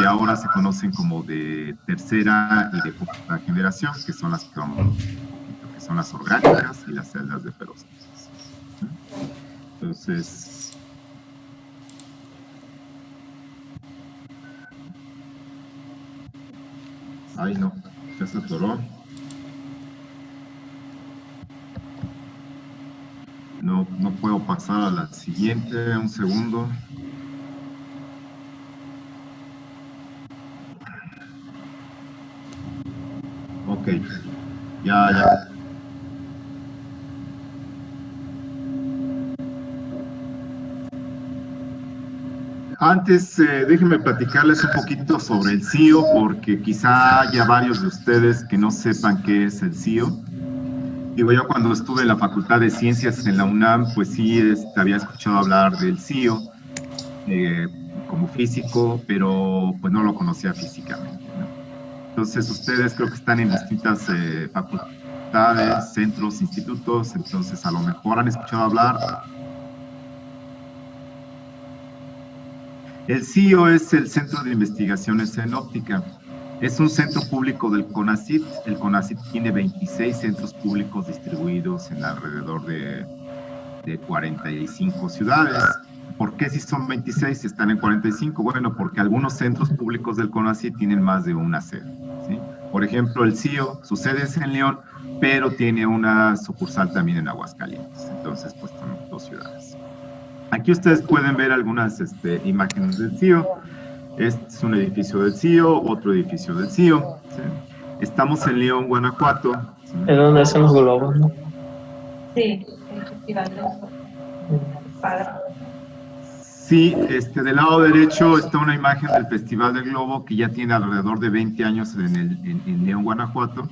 ahora se conocen como de tercera y de cuarta generación, que son las que son las orgánicas y las celdas de peróxidos. Entonces, ay no, ya se atoró. No, no puedo pasar a la siguiente, un segundo. Ok, ya. Antes, déjenme platicarles un poquito sobre el CIO, porque quizá haya varios de ustedes que no sepan qué es el CIO. Digo, yo cuando estuve en la Facultad de Ciencias en la UNAM, pues sí, había escuchado hablar del CIO eh, como físico, pero pues no lo conocía físicamente, ¿no? Entonces, ustedes creo que están en distintas facultades, centros, institutos, entonces a lo mejor han escuchado hablar. El CIO es el Centro de Investigaciones en Óptica. Es un centro público del CONACYT. El CONACYT tiene 26 centros públicos distribuidos en alrededor de 45 ciudades. ¿Por qué si son 26 y están en 45? Bueno, porque algunos centros públicos del CONACYT tienen más de una sede, ¿sí? Por ejemplo, el CIO, su sede es en León, pero tiene una sucursal también en Aguascalientes. Entonces, pues son dos ciudades. Aquí ustedes pueden ver algunas imágenes del CIO. Este es un edificio del CIO, otro edificio del CIO, ¿sí? Estamos en León, Guanajuato, ¿sí? Es donde hacen los globos, ¿no? Sí, el festival de los padres. Sí, del lado derecho está una imagen del Festival del Globo que ya tiene alrededor de 20 años en León, Guanajuato,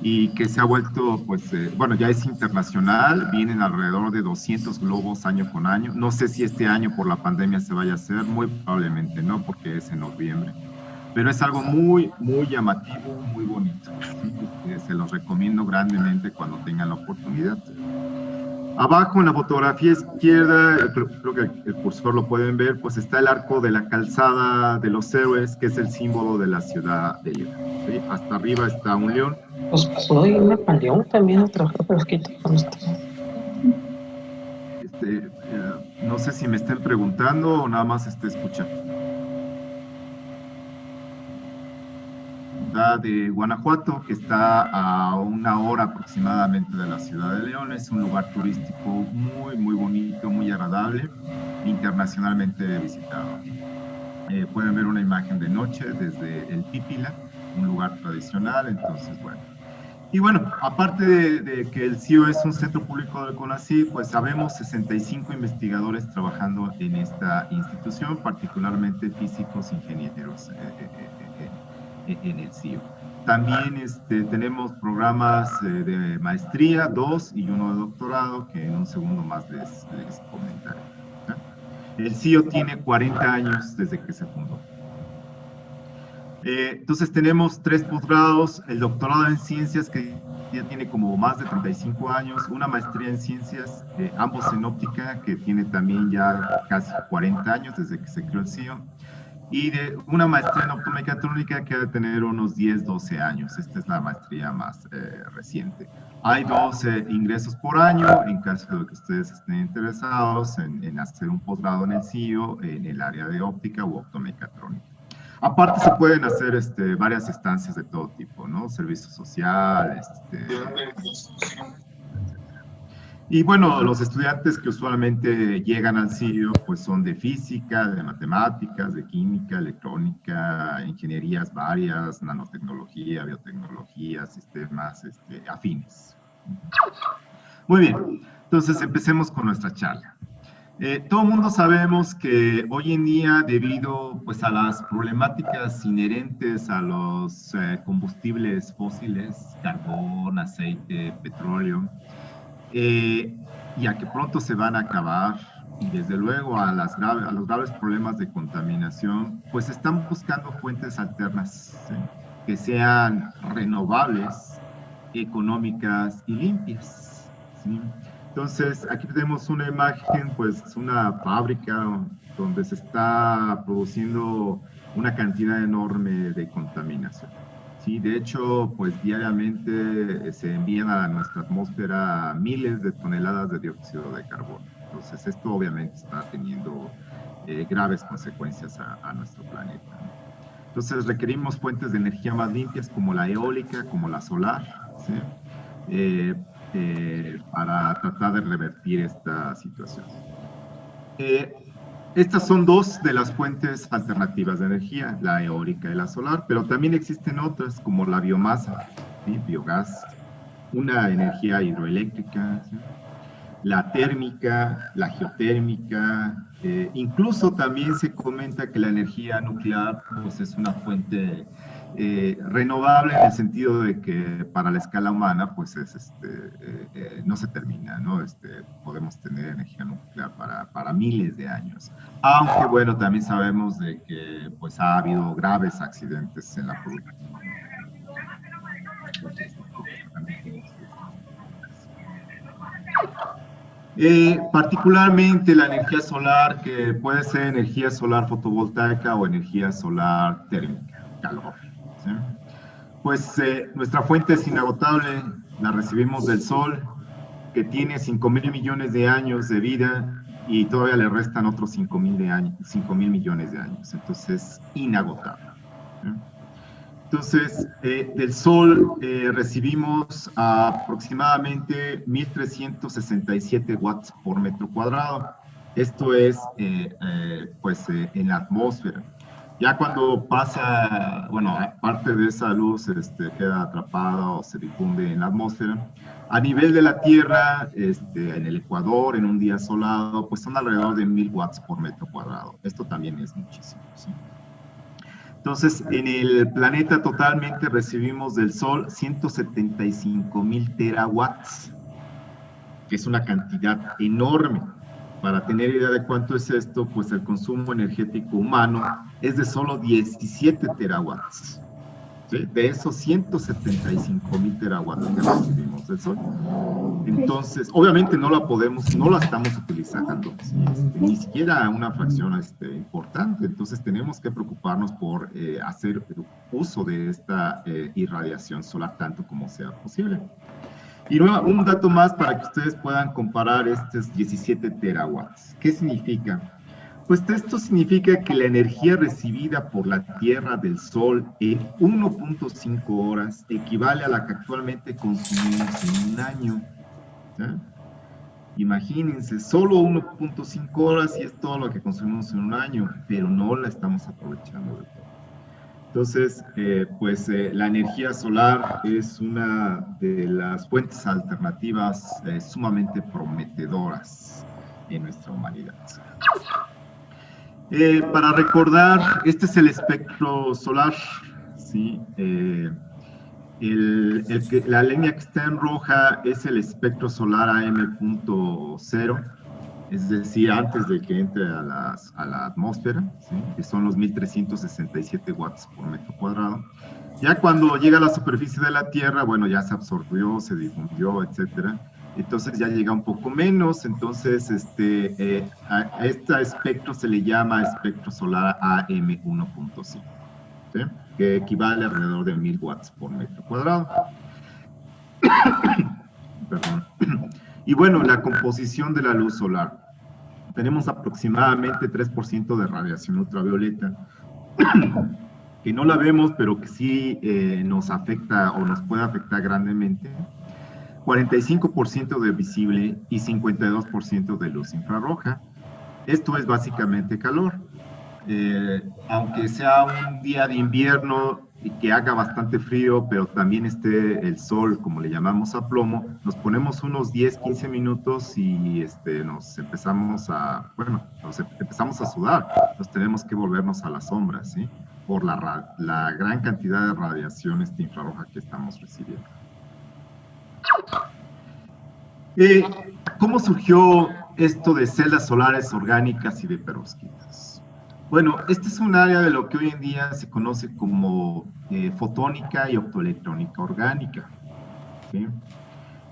y que se ha vuelto, pues, bueno, ya es internacional, vienen alrededor de 200 globos año con año. No sé si este año por la pandemia se vaya a hacer, muy probablemente no, porque es en noviembre. Pero es algo muy, muy llamativo, muy bonito, ¿sí? Se los recomiendo grandemente cuando tengan la oportunidad. Abajo en la fotografía izquierda, creo que el cursor lo pueden ver, pues está el arco de la calzada de los héroes, que es el símbolo de la ciudad de León, ¿sí? Hasta arriba está un león. Pues pasó y Napoleón también a trabajar, pero es que no está. No sé si me estén preguntando o nada más escuchando. De Guanajuato, que está a una hora aproximadamente de la ciudad de León. Es un lugar turístico muy, muy bonito, muy agradable, internacionalmente visitado. Pueden ver una imagen de noche desde el Pípila, un lugar tradicional, entonces, bueno. Y bueno, aparte de que el CIO es un centro público del CONACYT, pues sabemos 65 investigadores trabajando en esta institución, particularmente físicos, ingenieros en el CIO. También tenemos programas de maestría, 2 y 1 de doctorado, que en un segundo más les comentaré. El CIO tiene 40 años desde que se fundó. Entonces tenemos 3 posgrados, el doctorado en ciencias que ya tiene como más de 35 años, una maestría en ciencias, ambos en óptica, que tiene también ya casi 40 años desde que se creó el CIO, y de una maestría en optomecatrónica que ha de tener unos 10, 12 años. Esta es la maestría más reciente. Hay 12 ingresos por año en caso de que ustedes estén interesados en hacer un posgrado en el CIO, en el área de óptica u optomecatrónica. Aparte se pueden hacer varias estancias de todo tipo, ¿no? Servicio social, y bueno, los estudiantes que usualmente llegan al CIO, pues son de física, de matemáticas, de química, electrónica, ingenierías varias, nanotecnología, biotecnología, sistemas afines. Muy bien, entonces empecemos con nuestra charla. Todo el mundo sabemos que hoy en día, debido pues, a las problemáticas inherentes a los combustibles fósiles, carbón, aceite, petróleo, ya que pronto se van a acabar, y desde luego a los graves problemas de contaminación, pues están buscando fuentes alternas, ¿sí? Que sean renovables, económicas y limpias, ¿sí? Entonces, aquí tenemos una imagen, pues una fábrica donde se está produciendo una cantidad enorme de contaminación. Sí, de hecho, pues diariamente se envían a nuestra atmósfera miles de toneladas de dióxido de carbono. Entonces, esto obviamente está teniendo graves consecuencias a nuestro planeta, ¿no? Entonces, requerimos fuentes de energía más limpias como la eólica, como la solar, ¿sí? Para tratar de revertir esta situación. Estas son dos de las fuentes alternativas de energía, la eólica y la solar, pero también existen otras como la biomasa, ¿sí? Biogás, una energía hidroeléctrica, ¿sí? La térmica, la geotérmica, incluso también se comenta que la energía nuclear pues, es una fuente renovable en el sentido de que para la escala humana pues no se termina, ¿no? Podemos tener energía nuclear para miles de años. Aunque bueno, también sabemos de que pues ha habido graves accidentes en la producción. Entonces, también tenemos que particularmente la energía solar, que puede ser energía solar fotovoltaica o energía solar térmica, calor, ¿sí? Pues nuestra fuente es inagotable, la recibimos del sol, que tiene 5.000 millones de años de vida y todavía le restan otros 5.000 millones de años, entonces inagotable, ¿sí? Entonces, del Sol recibimos aproximadamente 1.367 watts por metro cuadrado. Esto es, en la atmósfera. Ya cuando pasa, bueno, parte de esa luz queda atrapada o se difunde en la atmósfera, a nivel de la Tierra, en el Ecuador, en un día solado, pues son alrededor de 1.000 watts por metro cuadrado. Esto también es muchísimo, ¿sí? Entonces, en el planeta totalmente recibimos del Sol 175.000 terawatts, que es una cantidad enorme. Para tener idea de cuánto es esto, pues el consumo energético humano es de solo 17 terawatts. ¿Sí? De esos 175.000 terawatts que recibimos del Sol. Entonces, obviamente no la estamos utilizando, ¿sí? Ni siquiera una fracción importante. Entonces, tenemos que preocuparnos por hacer uso de esta irradiación solar tanto como sea posible. Y un dato más para que ustedes puedan comparar estos 17 terawatts. ¿Qué significa? Pues esto significa que la energía recibida por la Tierra del Sol en 1.5 horas equivale a la que actualmente consumimos en un año. ¿Sí? Imagínense, solo 1.5 horas y es todo lo que consumimos en un año, pero no la estamos aprovechando de todo. Entonces, la energía solar es una de las fuentes alternativas sumamente prometedoras en nuestra humanidad. Para recordar, este es el espectro solar, ¿sí? La línea que está en roja es el espectro solar AM.0, es decir, antes de que entre a la atmósfera, ¿sí? Que son los 1.367 watts por metro cuadrado. Ya cuando llega a la superficie de la Tierra, bueno, ya se absorbió, se difundió, etcétera. Entonces ya llega un poco menos, entonces a este espectro se le llama espectro solar AM1.5, ¿sí? Que equivale a alrededor de 1.000 watts por metro cuadrado. Perdón. Y bueno, la composición de la luz solar. Tenemos aproximadamente 3% de radiación ultravioleta, que no la vemos, pero que sí nos afecta o nos puede afectar grandemente. 45% de visible y 52% de luz infrarroja. Esto es básicamente calor. Aunque sea un día de invierno y que haga bastante frío, pero también esté el sol, como le llamamos a plomo, nos ponemos unos 10, 15 minutos y nos empezamos a sudar. Entonces tenemos que volvernos a la sombra, ¿sí? Por la gran cantidad de radiación infrarroja que estamos recibiendo. ¿Cómo surgió esto de celdas solares orgánicas y de perovskitas? Bueno, este es un área de lo que hoy en día se conoce como fotónica y optoelectrónica orgánica, ¿sí?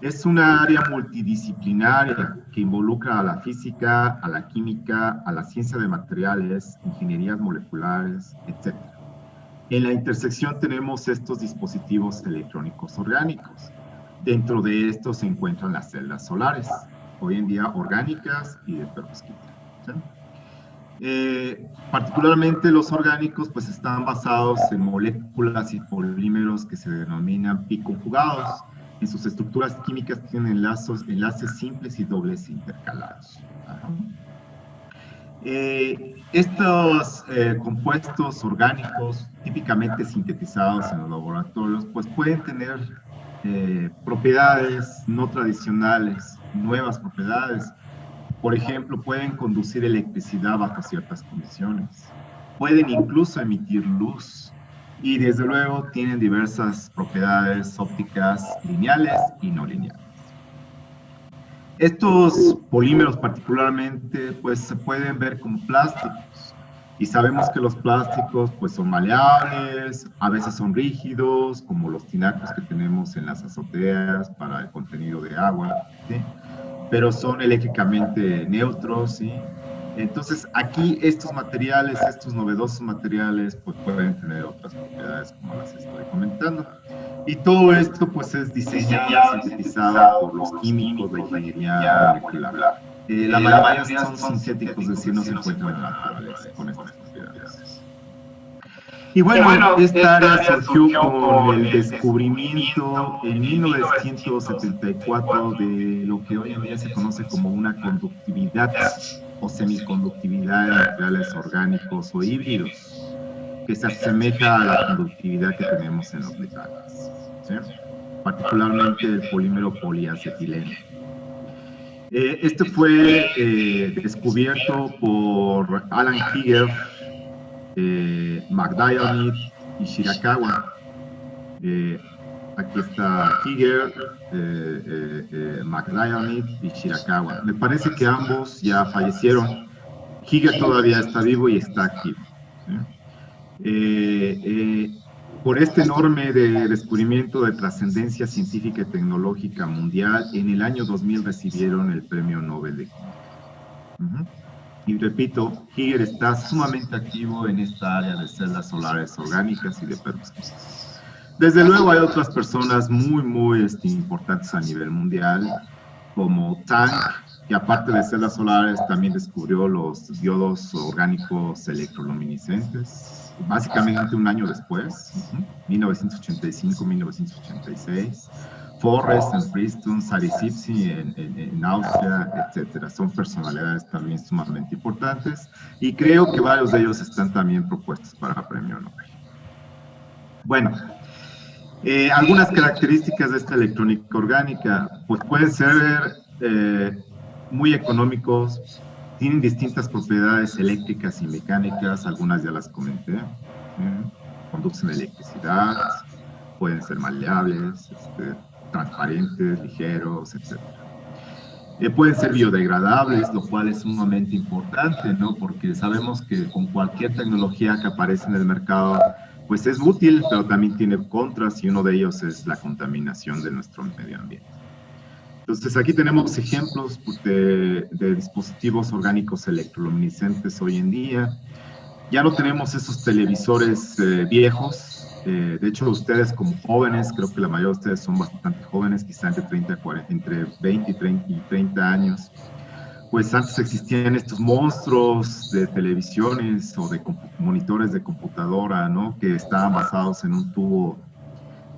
Es una área multidisciplinaria que involucra a la física, a la química, a la ciencia de materiales, ingenierías moleculares, etc. En la intersección tenemos estos dispositivos electrónicos orgánicos. Dentro de estos se encuentran las celdas solares, hoy en día orgánicas y de perovskita, ¿sí? Particularmente los orgánicos pues están basados en moléculas y polímeros que se denominan piconjugados. En sus estructuras químicas tienen enlaces simples y dobles intercalados. Estos compuestos orgánicos típicamente sintetizados en los laboratorios pues pueden tener propiedades no tradicionales, nuevas propiedades. Por ejemplo, pueden conducir electricidad bajo ciertas condiciones. Pueden incluso emitir luz. Y desde luego tienen diversas propiedades ópticas lineales y no lineales. Estos polímeros particularmente pues se pueden ver como plásticos. Y sabemos que los plásticos pues son maleables, a veces son rígidos, como los tinacos que tenemos en las azoteas para el contenido de agua, ¿sí? Pero son eléctricamente neutros, ¿sí? Entonces, aquí estos materiales, estos novedosos materiales, pues pueden tener otras propiedades como las estoy comentando. Y todo esto, pues, es diseñado, sintetizado por los químicos de ingeniería molecular. La mayoría son sintéticos, es decir, no se encuentran en la naturaleza con estas propiedades. Y bueno, esta área surgió con el descubrimiento en 1974 de lo que hoy en día se conoce como una conductividad o semiconductividad en materiales orgánicos o híbridos, que se asemeja a la conductividad que tenemos en los metales, ¿sí? Particularmente el polímero poliacetileno. Este fue descubierto por Alan Heeger, McDiarmid y Shirakawa. Aquí está Heeger, McDiarmid y Shirakawa. Me parece que ambos ya fallecieron. Heeger todavía está vivo y está activo, ¿sí? Por este enorme descubrimiento de trascendencia científica y tecnológica mundial, en el año 2000 recibieron el Premio Nobel de Química. Y repito, Heeger está sumamente activo en esta área de celdas solares orgánicas y de perovskita. Desde luego hay otras personas muy importantes a nivel mundial, como Tang, que aparte de celdas solares también descubrió los diodos orgánicos electroluminiscentes, básicamente un año después, 1985-1986. Forrest en Princeton, Sari Zipse en Austria, etcétera. Son personalidades también sumamente importantes y creo que varios de ellos están también propuestos para premio Nobel. Bueno, algunas características de esta electrónica orgánica, pues pueden ser muy económicos, tienen distintas propiedades eléctricas y mecánicas, algunas ya las comenté, conducen electricidad, pueden ser maleables, transparentes, ligeros, etc. Pueden ser biodegradables, lo cual es sumamente importante, ¿no? Porque sabemos que con cualquier tecnología que aparece en el mercado, pues es útil, pero también tiene contras, y uno de ellos es la contaminación de nuestro medio ambiente. Entonces, aquí tenemos ejemplos de dispositivos orgánicos electroluminiscentes hoy en día. Ya no tenemos esos televisores viejos. De hecho, ustedes como jóvenes, creo que la mayoría de ustedes son bastante jóvenes, quizá entre 20 y 30 años. Pues antes existían estos monstruos de televisiones o de monitores de computadora, ¿no? Que estaban basados en un tubo,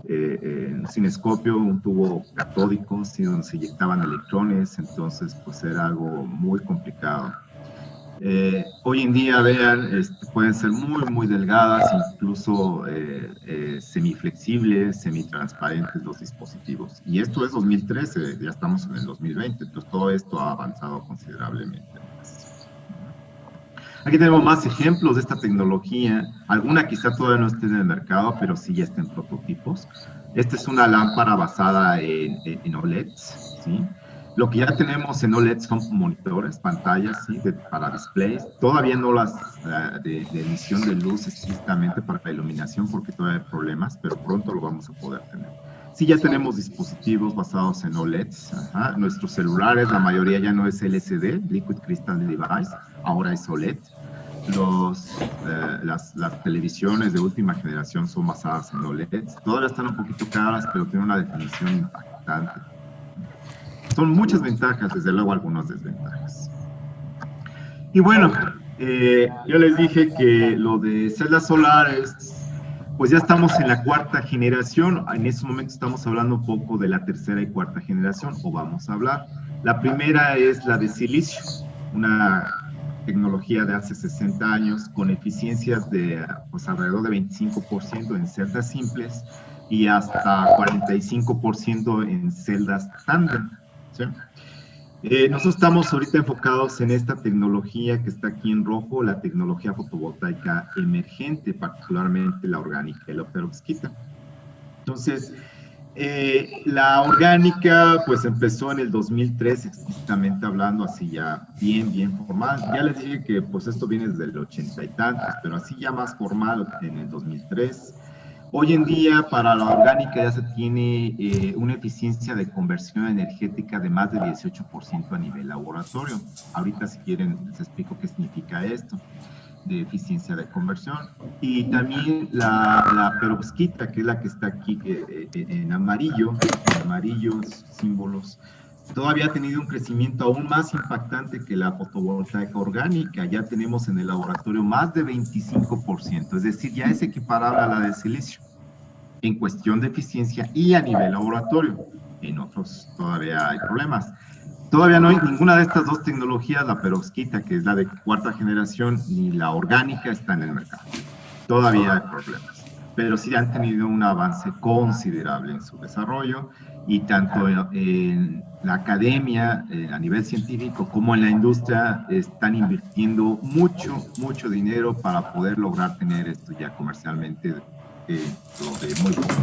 un cinescopio, un tubo catódico, ¿sí? Donde se inyectaban electrones, entonces pues era algo muy complicado. Hoy en día, vean, pueden ser muy delgadas, incluso semiflexibles, semitransparentes los dispositivos. Y esto es 2013, ya estamos en el 2020, entonces todo esto ha avanzado considerablemente más. Aquí tenemos más ejemplos de esta tecnología. Alguna quizá todavía no esté en el mercado, pero sí ya está en prototipos. Esta es una lámpara basada en OLEDs, ¿sí? Lo que ya tenemos en OLED son monitores, pantallas, ¿sí? Para displays. Todavía no las de emisión de luz estrictamente para la iluminación porque todavía hay problemas, pero pronto lo vamos a poder tener. Sí, ya tenemos dispositivos basados en OLEDs. Ajá. Nuestros celulares, la mayoría ya no es LCD, Liquid Crystal Device, ahora es OLED. Las televisiones de última generación son basadas en OLEDs. Todavía están un poquito caras, pero tienen una definición impactante. Son muchas ventajas, desde luego algunas desventajas. Y bueno, yo les dije que lo de celdas solares, pues ya estamos en la cuarta generación. En este momento estamos hablando un poco de la tercera y cuarta generación, o vamos a hablar. La primera es la de silicio, una tecnología de hace 60 años con eficiencias de pues, alrededor de 25% en celdas simples y hasta 45% en celdas tándem, ¿sí? Nosotros estamos ahorita enfocados en esta tecnología que está aquí en rojo, la tecnología fotovoltaica emergente, particularmente la orgánica y la perovskita. Entonces, la orgánica pues empezó en el 2003, explícitamente hablando, así ya bien formal. Ya les dije que pues esto viene desde el 80 y tantos, pero así ya más formal en el 2003. Hoy en día para la orgánica ya se tiene una eficiencia de conversión energética de más de 18% a nivel laboratorio. Ahorita si quieren les explico qué significa esto de eficiencia de conversión. Y también la perovskita, que es la que está aquí en amarillos símbolos, todavía ha tenido un crecimiento aún más impactante que la fotovoltaica orgánica. Ya tenemos en el laboratorio más de 25%, es decir, ya es equiparable a la de silicio en cuestión de eficiencia y a nivel laboratorio. En otros todavía hay problemas. Todavía no hay ninguna de estas dos tecnologías, la perovskita, que es la de cuarta generación, ni la orgánica está en el mercado. Todavía hay problemas, pero sí han tenido un avance considerable en su desarrollo y tanto en la academia a nivel científico como en la industria están invirtiendo mucho dinero para poder lograr tener esto ya comercialmente muy poco.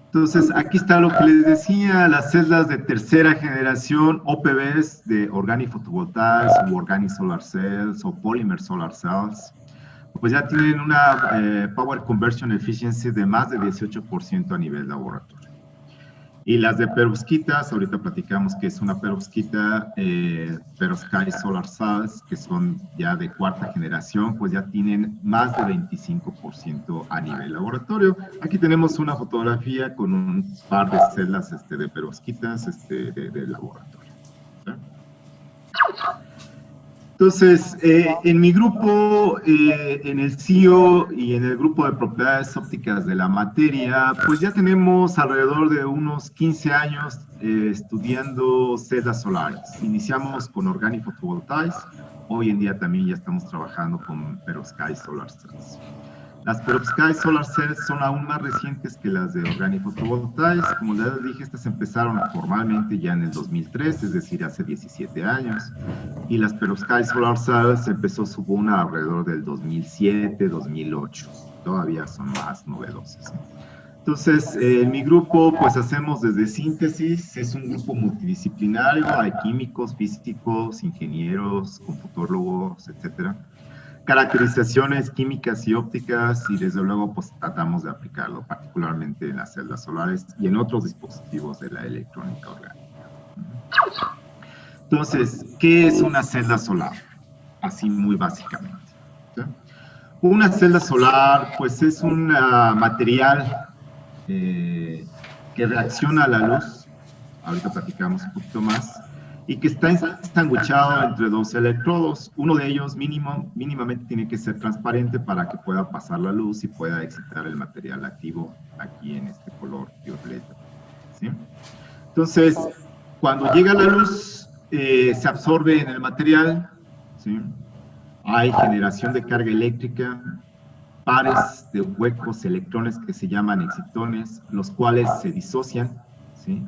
Entonces, aquí está lo que les decía, las celdas de tercera generación, OPVs de Organic Photovoltaics, o Organic Solar Cells, o Polymer Solar Cells, pues ya tienen una Power Conversion Efficiency de más de 18% a nivel laboratorio. Y las de perovskitas, ahorita platicamos que es una perovskita, perovskite Solar Cells, que son ya de cuarta generación, pues ya tienen más de 25% a nivel laboratorio. Aquí tenemos una fotografía con un par de celdas de perovskitas de laboratorio. ¿Sí? Entonces, en mi grupo, en el CIO y en el grupo de propiedades ópticas de la materia, pues ya tenemos alrededor de unos 15 años estudiando celdas solares. Iniciamos con Organic Photovoltaics, hoy en día también ya estamos trabajando con Perovskite Solar Cells. Las Perovskite Solar Cells son aún más recientes que las de Organic Photovoltaics. Como les dije, estas empezaron formalmente ya en el 2003, es decir, hace 17 años. Y las Perovskite Solar Cells empezó su boom alrededor del 2007, 2008. Todavía son más novedosas. Entonces, en mi grupo, pues hacemos desde síntesis, es un grupo multidisciplinario, hay químicos, físicos, ingenieros, computólogos, etcétera. Caracterizaciones químicas y ópticas, y desde luego pues tratamos de aplicarlo particularmente en las celdas solares y en otros dispositivos de la electrónica orgánica. Entonces, ¿qué es una celda solar? Así muy básicamente, ¿sí? Una celda solar pues es un material que reacciona a la luz, ahorita platicamos un poquito más, y que está estanguchado entre dos electrodos. Uno de ellos mínimamente tiene que ser transparente para que pueda pasar la luz y pueda excitar el material activo aquí en este color violeta, ¿sí? Entonces, cuando llega la luz, se absorbe en el material, ¿sí? Hay generación de carga eléctrica, pares de huecos electrones que se llaman excitones, los cuales se disocian, ¿sí?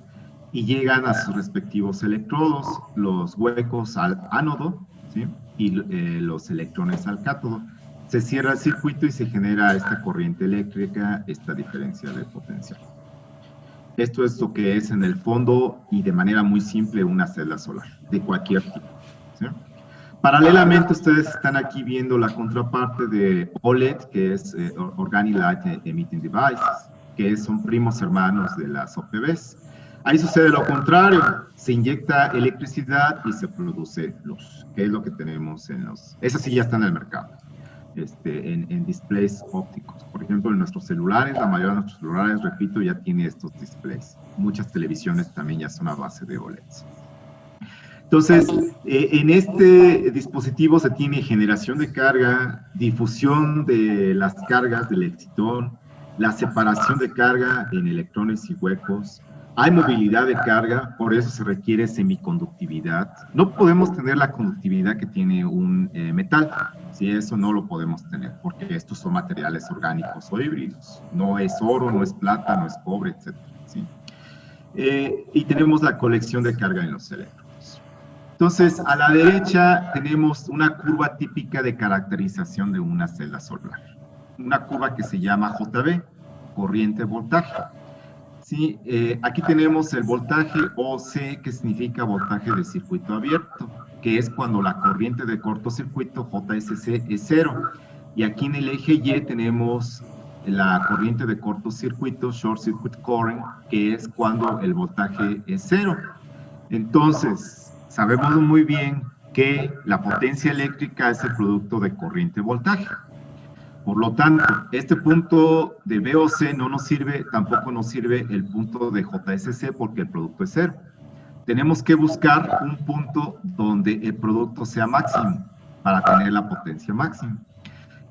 Y llegan a sus respectivos electrodos, los huecos al ánodo, ¿sí? Y los electrones al cátodo. Se cierra el circuito y se genera esta corriente eléctrica, esta diferencia de potencial. Esto es lo que es en el fondo y de manera muy simple una celda solar, de cualquier tipo, ¿sí? Paralelamente, ustedes están aquí viendo la contraparte de OLED, que es Organic Light Emitting Devices. que son primos hermanos de las OPVs. Ahí sucede lo contrario, se inyecta electricidad y se produce luz, que es lo que tenemos en los... Esas sí ya están en el mercado, en displays ópticos. Por ejemplo, en nuestros celulares, la mayoría de nuestros celulares, repito, ya tiene estos displays. Muchas televisiones también ya son a base de OLEDs. Entonces, en este dispositivo se tiene generación de carga, difusión de las cargas del excitón, la separación de carga en electrones y huecos. Hay movilidad de carga, por eso se requiere semiconductividad. No podemos tener la conductividad que tiene un metal, si eso no lo podemos tener, porque estos son materiales orgánicos o híbridos. No es oro, no es plata, no es cobre, etc. ¿Sí? Y tenemos la colección de carga en los electrones. Entonces, a la derecha tenemos una curva típica de caracterización de una celda solar. Una curva que se llama JB, corriente voltaje. Sí, aquí tenemos el voltaje OC, que significa voltaje de circuito abierto, que es cuando la corriente de cortocircuito, JSC, es 0. Y aquí en el eje Y tenemos la corriente de cortocircuito, short circuit current, que es cuando el voltaje es 0. Entonces, sabemos muy bien que la potencia eléctrica es el producto de corriente-voltaje. Por lo tanto, este punto de VOC no nos sirve, tampoco nos sirve el punto de JSC porque el producto es 0. Tenemos que buscar un punto donde el producto sea máximo para tener la potencia máxima.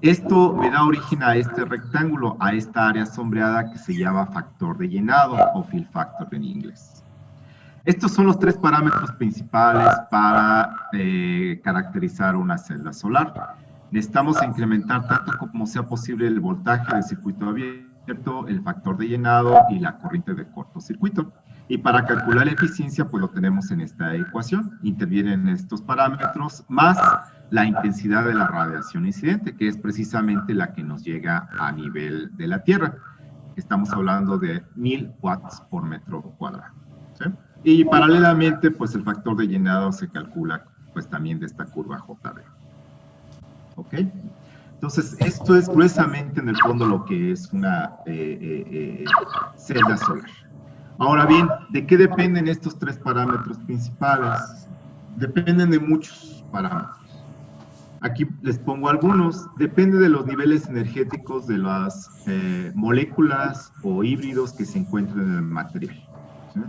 Esto me da origen a este rectángulo, a esta área sombreada que se llama factor de llenado o fill factor en inglés. Estos son los tres parámetros principales para caracterizar una celda solar. Necesitamos incrementar tanto como sea posible el voltaje del circuito abierto, el factor de llenado y la corriente de cortocircuito. Y para calcular la eficiencia, pues lo tenemos en esta ecuación. Intervienen estos parámetros más la intensidad de la radiación incidente, que es precisamente la que nos llega a nivel de la Tierra. Estamos hablando de 1000 watts por metro cuadrado. ¿Sí? Y paralelamente, pues el factor de llenado se calcula pues también de esta curva JB. ¿Ok? Entonces, esto es gruesamente en el fondo lo que es una celda solar. Ahora bien, ¿de qué dependen estos tres parámetros principales? Dependen de muchos parámetros. Aquí les pongo algunos. Depende de los niveles energéticos de las moléculas o híbridos que se encuentran en el material. ¿Sí?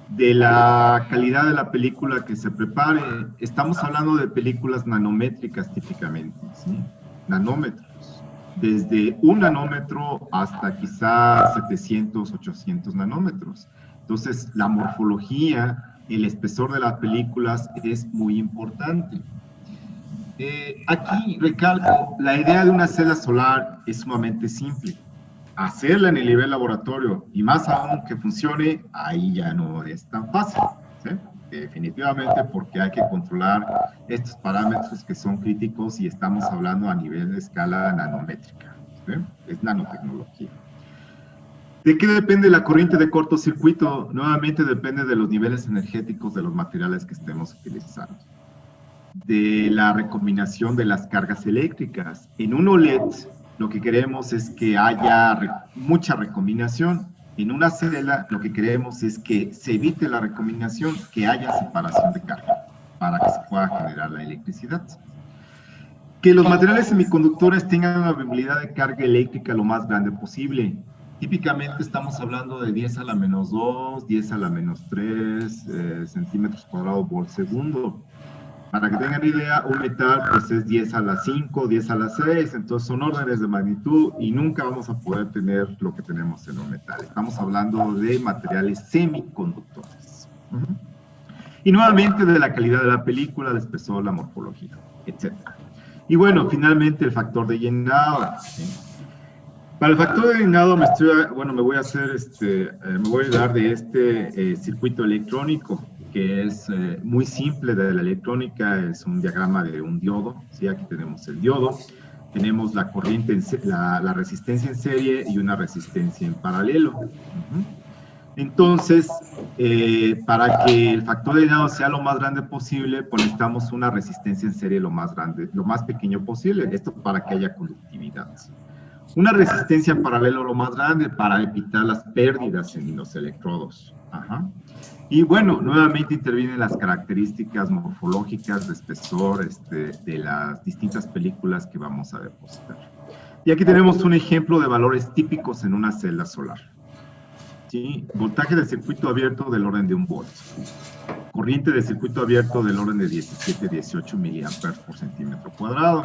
De la calidad de la película que se prepare. Estamos hablando de películas nanométricas típicamente, ¿sí? Nanómetros. Desde 1 nanómetro hasta quizá 700, 800 nanómetros. Entonces, la morfología, el espesor de las películas es muy importante. Aquí recalco, la idea de una celda solar es sumamente simple. Hacerla en el nivel laboratorio y más aún que funcione, ahí ya no es tan fácil, ¿sí? Definitivamente porque hay que controlar estos parámetros que son críticos y estamos hablando a nivel de escala nanométrica, ¿sí? Es nanotecnología. ¿De qué depende la corriente de cortocircuito? Nuevamente depende de los niveles energéticos de los materiales que estemos utilizando. De la recombinación de las cargas eléctricas. En un OLED, lo que queremos es que haya mucha recombinación. En una celda, lo que queremos es que se evite la recombinación, que haya separación de carga, para que se pueda generar la electricidad. Que los materiales semiconductores tengan una movilidad de carga eléctrica lo más grande posible. Típicamente estamos hablando de 10 a la menos 2, 10 a la menos 3 centímetros cuadrados por segundo. Para que tengan idea, un metal pues es 10 a la 5, 10 a la 6, entonces son órdenes de magnitud y nunca vamos a poder tener lo que tenemos en un metal. Estamos hablando de materiales semiconductores. Y nuevamente de la calidad de la película, el espesor, la morfología, etc. Y bueno, finalmente el factor de llenado. ¿Sí? Para el factor de llenado me voy a hacer me voy a ayudar de este circuito electrónico, que es muy simple de la electrónica, es un diagrama de un diodo, ¿sí? Aquí tenemos el diodo, tenemos la corriente, la resistencia en serie y una resistencia en paralelo. Entonces, para que el factor de llenado sea lo más grande posible, pues necesitamos una resistencia en serie lo más grande, lo más pequeño posible, esto para que haya conductividad. Una resistencia en paralelo lo más grande para evitar las pérdidas en los electrodos. Ajá. Y bueno, nuevamente intervienen las características morfológicas de espesor de las distintas películas que vamos a depositar. Y aquí tenemos un ejemplo de valores típicos en una celda solar. ¿Sí? Voltaje del circuito abierto del orden de 1 volt. Corriente de circuito abierto del orden de 17-18 miliamperes por centímetro cuadrado.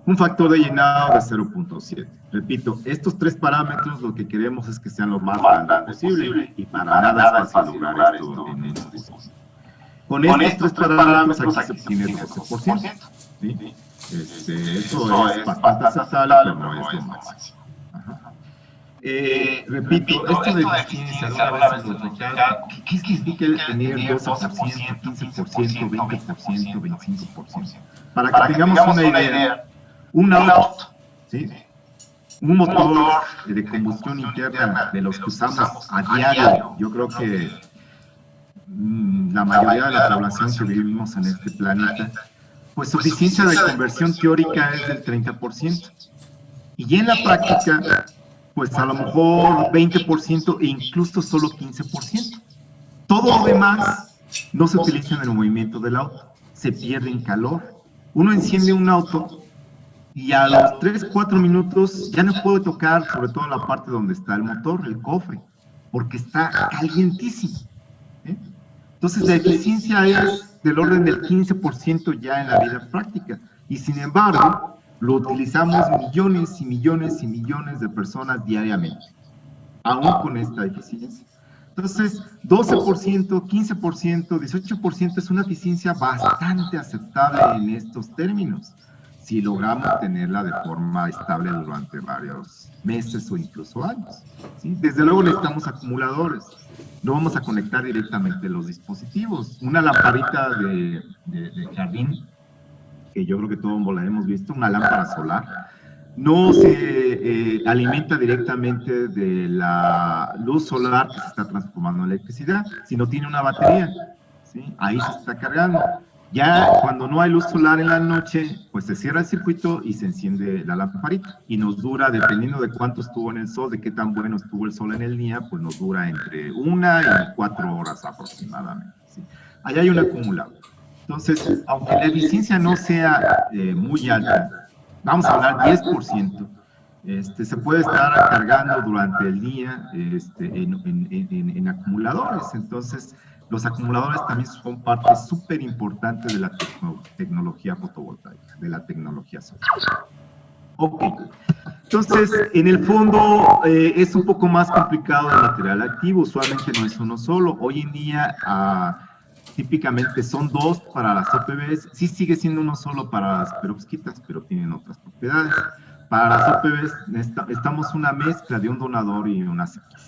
Un factor de llenado de 0.7. Repito, estos 3 parámetros lo que queremos es que sean lo más grandes posible y para nada es fácil lograr esto en un dispositivo. Con estos 3 parámetros aquí se obtiene 12%. ¿Sí? Eso es bastante aceptable, pero no es lo máximo. Repito, esto de eficiencia, alguna vez lo tocar, ¿qué significa tener 12%, 15%, 20%, 25%? Para que tengamos una idea, un auto, ¿sí? Un motor de combustión interna de los que usamos a diario, yo creo que la mayoría de la población que vivimos en este planeta, pues su eficiencia de conversión teórica es del 30%. Y en la práctica, pues a lo mejor 20% e incluso solo 15%. Todo lo demás no se utiliza en el movimiento del auto, se pierde en calor. Uno enciende un auto y a los 3-4 minutos ya no puede tocar, sobre todo la parte donde está el motor, el cofre, porque está calientísimo. ¿Eh? Entonces la eficiencia es del orden del 15% ya en la vida práctica, y sin embargo lo utilizamos millones y millones y millones de personas diariamente, aún con esta eficiencia. Entonces, 12%, 15%, 18% es una eficiencia bastante aceptable en estos términos, si logramos tenerla de forma estable durante varios meses o incluso años. ¿Sí? Desde luego necesitamos acumuladores. No vamos a conectar directamente los dispositivos. Una lamparita de jardín, que yo creo que todos la hemos visto, una lámpara solar, no se alimenta directamente de la luz solar que se está transformando en electricidad, sino tiene una batería, ¿sí? Ahí se está cargando. Ya cuando no hay luz solar en la noche, pues se cierra el circuito y se enciende la lamparita. Y nos dura, dependiendo de cuánto estuvo en el sol, de qué tan bueno estuvo el sol en el día, pues nos dura entre 1 y 4 horas aproximadamente, ¿sí? Ahí hay un acumulador. Entonces, aunque la eficiencia no sea muy alta, vamos a hablar 10%, se puede estar cargando durante el día en acumuladores. Entonces, los acumuladores también son parte súper importante de la tecnología fotovoltaica, de la tecnología solar. Ok, entonces, en el fondo es un poco más complicado el material activo, usualmente no es uno solo. Hoy en día, típicamente son 2 para las OPVs, sí sigue siendo uno solo para las perovskitas, pero tienen otras propiedades. Para las OPVs necesitamos una mezcla de un donador y un aceptor.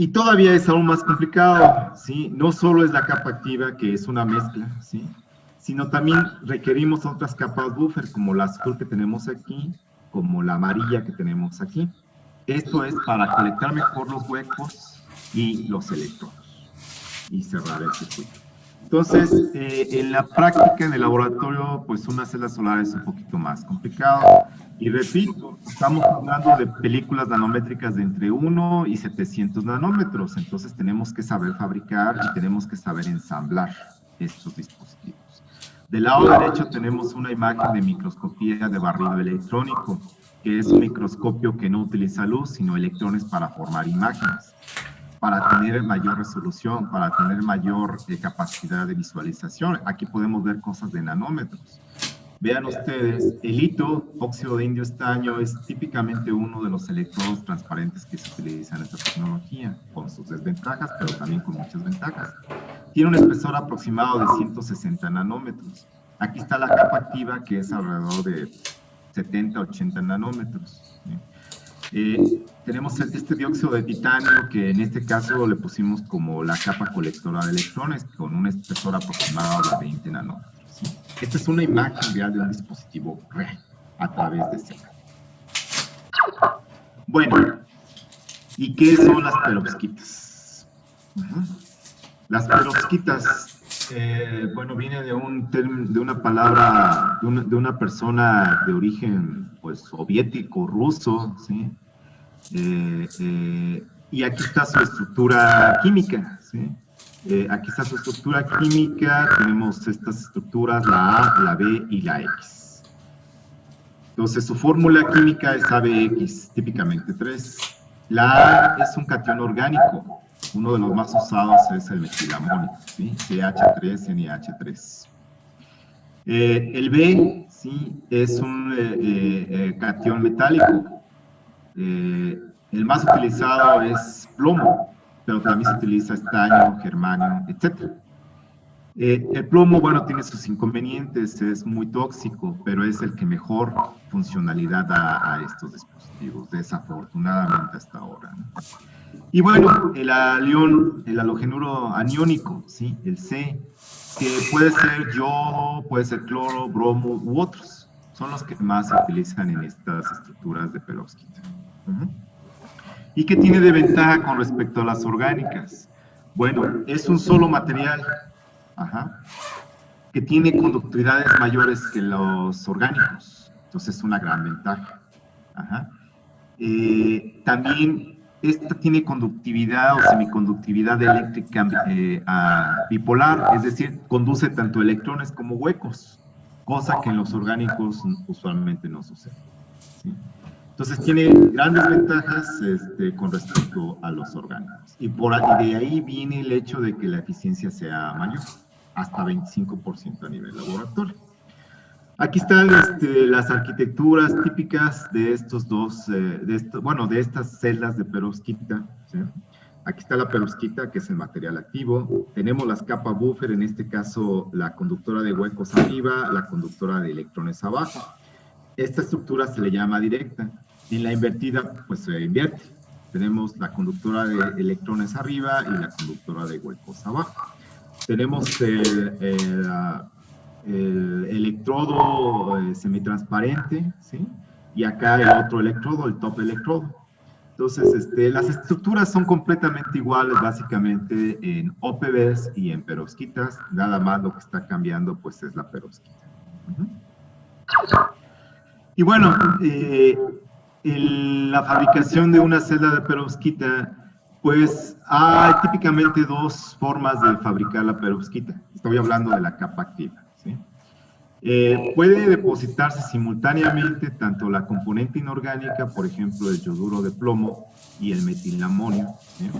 Y todavía es aún más complicado, ¿sí? No solo es la capa activa, que es una mezcla, ¿sí? Sino también requerimos otras capas buffer, como la azul que tenemos aquí, como la amarilla que tenemos aquí. Esto es para colectar mejor los huecos y los electrodos y cerrar el circuito. Entonces, en la práctica, en el laboratorio, pues una celda solar es un poquito más complicado. Y repito, estamos hablando de películas nanométricas de entre 1 y 700 nanómetros. Entonces, tenemos que saber fabricar y tenemos que saber ensamblar estos dispositivos. Del lado derecho tenemos una imagen de microscopía de barrido electrónico, que es un microscopio que no utiliza luz, sino electrones para formar imágenes, para tener mayor resolución, para tener mayor capacidad de visualización. Aquí podemos ver cosas de nanómetros. Vean ustedes, el litio, óxido de indio estaño, es típicamente uno de los electrodos transparentes que se utiliza en esta tecnología, con sus desventajas, pero también con muchas ventajas. Tiene un espesor aproximado de 160 nanómetros. Aquí está la capa activa, que es alrededor de 70-80 nanómetros. Tenemos este dióxido de titanio, que en este caso le pusimos como la capa colectora de electrones, con un espesor aproximado de 20 nanómetros. ¿Sí? Esta es una imagen real de un dispositivo real, a través de CERN. Bueno, ¿y qué son las perovskitas? Las perovskitas Bueno, viene de de una palabra, de una persona de origen, pues, soviético, ruso, ¿sí? Y aquí está su estructura química, ¿sí? Aquí está su estructura química, tenemos estas estructuras, la A, la B y la X. Entonces, su fórmula química es ABX, típicamente 3. La A es un catión orgánico. Uno de los más usados es el metilamonio, ¿sí? CH3NH3. El B, sí, es un catión metálico. El más utilizado es plomo, pero también se utiliza estaño, germanio, etc. El plomo, bueno, tiene sus inconvenientes, es muy tóxico, pero es el que mejor funcionalidad da a estos dispositivos, desafortunadamente hasta ahora, ¿no? Y bueno, el halogenuro aniónico, ¿sí? El C, que puede ser yodo, puede ser cloro, bromo u otros, son los que más se utilizan en estas estructuras de perovskita. ¿Y qué tiene de ventaja con respecto a las orgánicas? Bueno, es un solo material, que tiene conductividades mayores que los orgánicos. Entonces es una gran ventaja. También esta tiene conductividad o semiconductividad eléctrica bipolar, es decir, conduce tanto electrones como huecos, cosa que en los orgánicos usualmente no sucede, ¿sí? Entonces tiene grandes ventajas con respecto a los orgánicos. Y de ahí viene el hecho de que la eficiencia sea mayor, hasta 25% a nivel laboratorio. Aquí están las arquitecturas típicas de estos dos, de estas celdas de perovskita, ¿sí? Aquí está la perovskita, que es el material activo. Tenemos las capas buffer, en este caso la conductora de huecos arriba, la conductora de electrones abajo. Esta estructura se le llama directa. En la invertida, pues se invierte. Tenemos la conductora de electrones arriba y la conductora de huecos abajo. Tenemos el electrodo semitransparente, ¿sí? Y acá el otro electrodo, el top electrodo. Entonces, las estructuras son completamente iguales, básicamente, en OPBs y en perovskitas. Nada más lo que está cambiando, pues, es la perovskita. Y bueno, la fabricación de una celda de perovskita, pues hay típicamente dos formas de fabricar la perovskita. Estoy hablando de la capa activa, ¿sí? Puede depositarse simultáneamente tanto la componente inorgánica, por ejemplo, el yoduro de plomo y el metilamonio, ¿sí?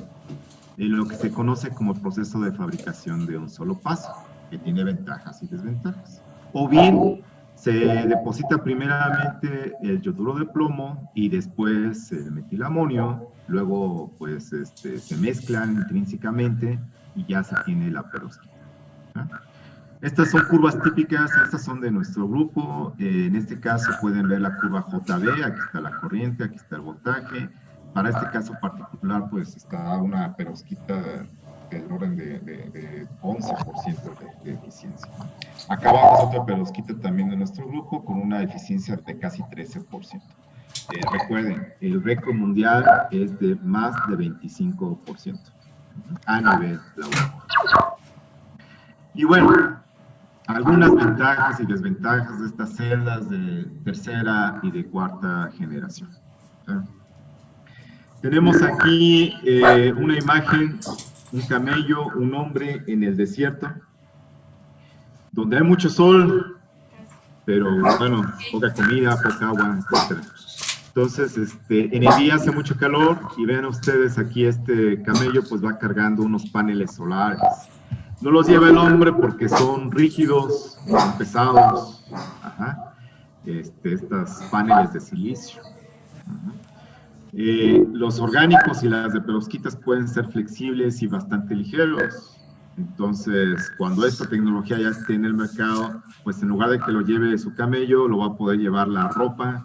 Lo que se conoce como el proceso de fabricación de un solo paso, que tiene ventajas y desventajas. O bien, se deposita primeramente el yoduro de plomo y después el metilamonio, luego pues se mezclan intrínsecamente y ya se tiene la perovskita, ¿sí? Estas son curvas típicas, estas son de nuestro grupo. En este caso pueden ver la curva JB, aquí está la corriente, aquí está el voltaje. Para este caso particular, pues está una perovskita del orden de 11% de eficiencia. Acá abajo es otra perovskita también de nuestro grupo con una eficiencia de casi 13%. Recuerden, el récord mundial es de más de 25% a nivel laboral. Y bueno, algunas ventajas y desventajas de estas celdas de tercera y de cuarta generación. Tenemos aquí una imagen, un camello, un hombre en el desierto, donde hay mucho sol, pero bueno, poca comida, poca agua, etc. Entonces, en el día hace mucho calor y vean ustedes aquí este camello pues va cargando unos paneles solares. No los lleva el hombre porque son rígidos, son pesados, estas paneles de silicio. Los orgánicos y las de perovskitas pueden ser flexibles y bastante ligeros. Entonces, cuando esta tecnología ya esté en el mercado, pues en lugar de que lo lleve su camello, lo va a poder llevar la ropa,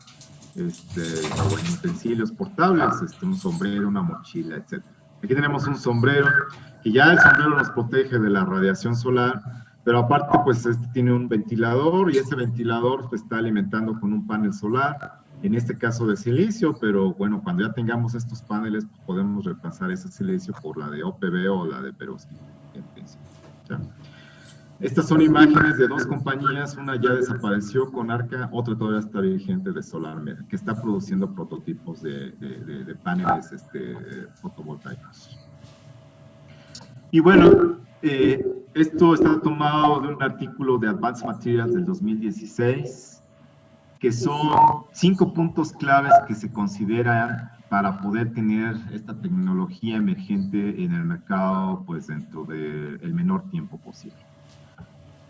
o en utensilios portables, un sombrero, una mochila, etc. Aquí tenemos un sombrero, que ya el sombrero nos protege de la radiación solar, pero aparte pues tiene un ventilador y ese ventilador pues, está alimentando con un panel solar, en este caso de silicio, pero bueno, cuando ya tengamos estos paneles pues, podemos reemplazar ese silicio por la de OPB o la de perovskita, en principio, ¿ya? Estas son imágenes de dos compañías, una ya desapareció con Arca, otra todavía está vigente de SolarMed, que está produciendo prototipos de paneles fotovoltaicos. Y bueno, esto está tomado de un artículo de Advanced Materials del 2016, que son 5 puntos claves que se consideran para poder tener esta tecnología emergente en el mercado, pues dentro del menor tiempo posible.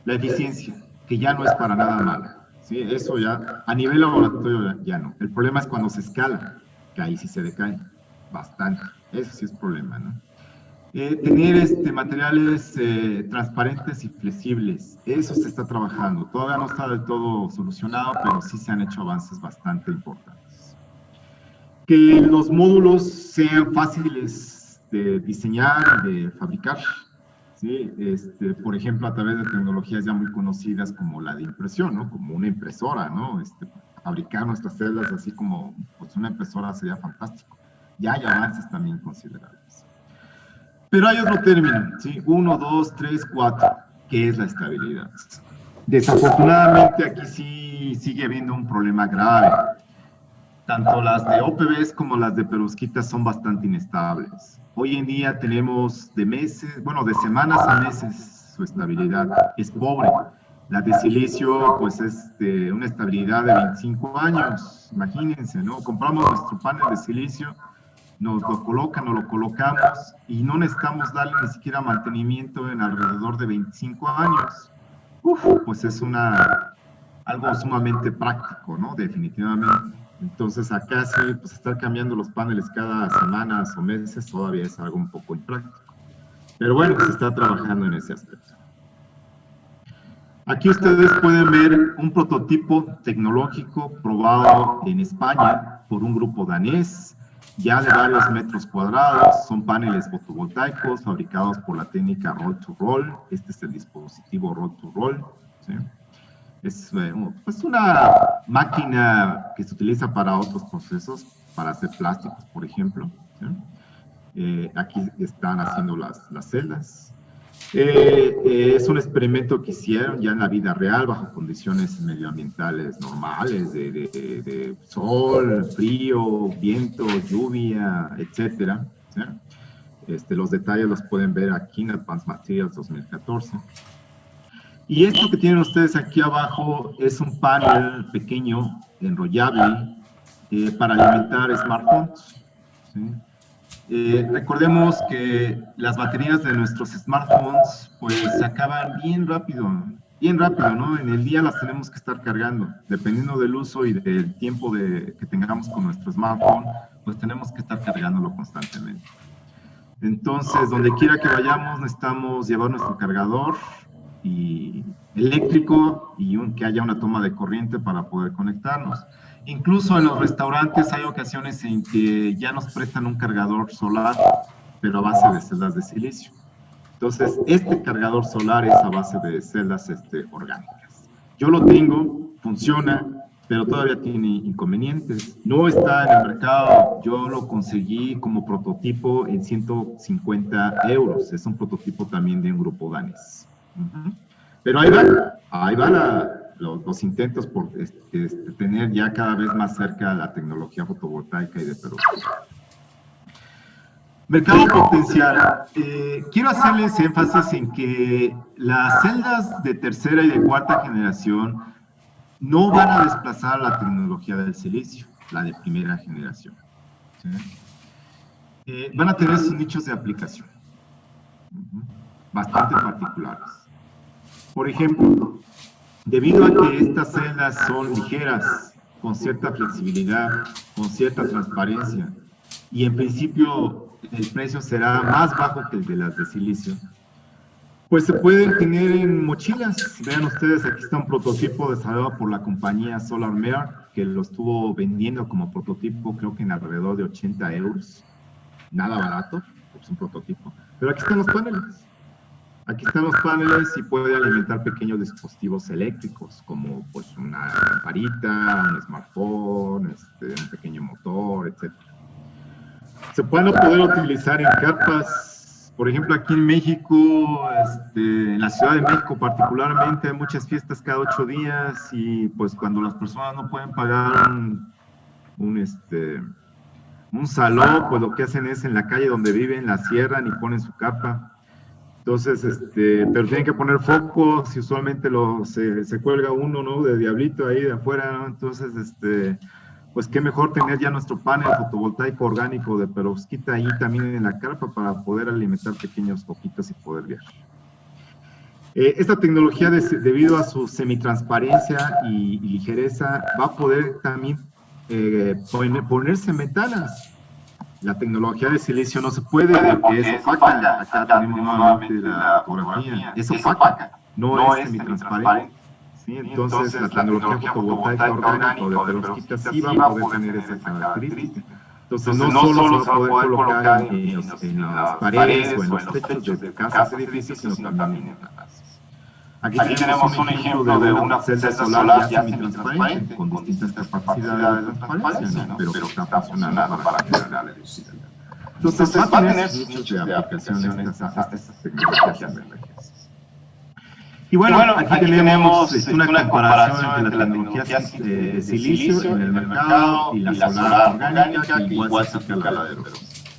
La eficiencia, que ya no es para nada mala, ¿sí? Eso ya, a nivel laboratorio ya no. El problema es cuando se escala, que ahí sí se decae bastante. Eso sí es problema, ¿no? Tener materiales transparentes y flexibles, eso se está trabajando. Todavía no está del todo solucionado, pero sí se han hecho avances bastante importantes. Que los módulos sean fáciles de diseñar y de fabricar. ¿Sí? Por ejemplo, a través de tecnologías ya muy conocidas como la de impresión, ¿no? Como una impresora, ¿no? Fabricar nuestras celdas así como pues una impresora sería fantástico. Ya hay avances también considerables. Pero hay otro término, ¿sí? 1, 2, 3, 4, que es la estabilidad. Desafortunadamente aquí sí sigue habiendo un problema grave. Tanto las de OPVs como las de perovskitas son bastante inestables. Hoy en día tenemos de meses, bueno, de semanas a meses su estabilidad es pobre. La de silicio, pues es de una estabilidad de 25 años, imagínense, ¿no? Compramos nuestro panel de silicio, nos lo colocan o lo colocamos y no necesitamos darle ni siquiera mantenimiento en alrededor de 25 años. Uf, pues es algo sumamente práctico, ¿no? Definitivamente. Entonces acá sí, pues estar cambiando los paneles cada semanas o meses todavía es algo un poco impráctico. Pero bueno, se está trabajando en ese aspecto. Aquí ustedes pueden ver un prototipo tecnológico probado en España por un grupo danés, ya de varios metros cuadrados. Son paneles fotovoltaicos fabricados por la técnica Roll to Roll. Este es el dispositivo Roll to Roll, ¿sí? Es una máquina que se utiliza para otros procesos, para hacer plásticos, por ejemplo, ¿sí? Aquí están haciendo las celdas. Es un experimento que hicieron ya en la vida real, bajo condiciones medioambientales normales, de sol, frío, viento, lluvia, etcétera, ¿sí? Los detalles los pueden ver aquí en Advanced Materials 2014. Y esto que tienen ustedes aquí abajo es un panel pequeño, enrollable, para alimentar smartphones, ¿sí? Recordemos que las baterías de nuestros smartphones pues se acaban bien rápido, ¿no? En el día las tenemos que estar cargando, dependiendo del uso y del tiempo que tengamos con nuestro smartphone, pues tenemos que estar cargándolo constantemente. Entonces, donde quiera que vayamos, necesitamos llevar nuestro cargador y eléctrico y que haya una toma de corriente para poder conectarnos. Incluso en los restaurantes hay ocasiones en que ya nos prestan un cargador solar, pero a base de celdas de silicio. Entonces, este cargador solar es a base de celdas orgánicas. Yo lo tengo, funciona, pero todavía tiene inconvenientes. No está en el mercado, yo lo conseguí como prototipo en 150 euros. Es un prototipo también de un grupo danés. Pero ahí van los intentos por tener ya cada vez más cerca la tecnología fotovoltaica y de perovskita. Mercado potencial. Quiero hacerles énfasis en que las celdas de tercera y de cuarta generación no van a desplazar la tecnología del silicio, la de primera generación, ¿sí? Van a tener sus nichos de aplicación, bastante particulares. Por ejemplo, debido a que estas celdas son ligeras, con cierta flexibilidad, con cierta transparencia, y en principio el precio será más bajo que el de las de silicio, pues se pueden tener en mochilas. Vean ustedes, aquí está un prototipo desarrollado por la compañía SolarMed, que lo estuvo vendiendo como prototipo, creo que en alrededor de 80 euros. Nada barato, es un prototipo. Pero aquí están los paneles. Aquí están los paneles y puede alimentar pequeños dispositivos eléctricos, como pues una lamparita, un smartphone, un pequeño motor, etc. Se pueden poder utilizar en capas Por ejemplo, aquí en México, en la Ciudad de México particularmente, hay muchas fiestas cada 8 días y pues cuando las personas no pueden pagar un salón, pues lo que hacen es en la calle donde viven, la cierran y ponen su carpa. Entonces, pero tienen que poner focos y usualmente se cuelga uno, ¿no? De diablito ahí de afuera, ¿no? Entonces, pues qué mejor tener ya nuestro panel fotovoltaico orgánico de perovskita ahí también en la carpa para poder alimentar pequeños foquitos y poder viajar. Esta tecnología, debido a su semitransparencia y ligereza, va a poder también ponerse en ventanas. La tecnología de silicio no se puede porque es opaca. Acá tenemos nuevamente la fotografía. Es opaca, no es semitransparente. ¿Sí? Entonces, la tecnología fotovoltaica orgánica o de perovskita sí va a poder tener esa característica. Entonces, no solo se va a poder colocar en las paredes o en los techos de casas, edificios, sino también en ventanas. Aquí tenemos un ejemplo de una celda solar ya semitransparente, con distintas capacidades de transparencia, ¿no? Pero que está funcionando para generar electricidad. Entonces, va a tener muchas de aplicaciones estas tecnologías emergentes. Y bueno, aquí tenemos una comparación entre la tecnología de silicio en el mercado y la solar orgánica, que igual se aplica a la de perovskita.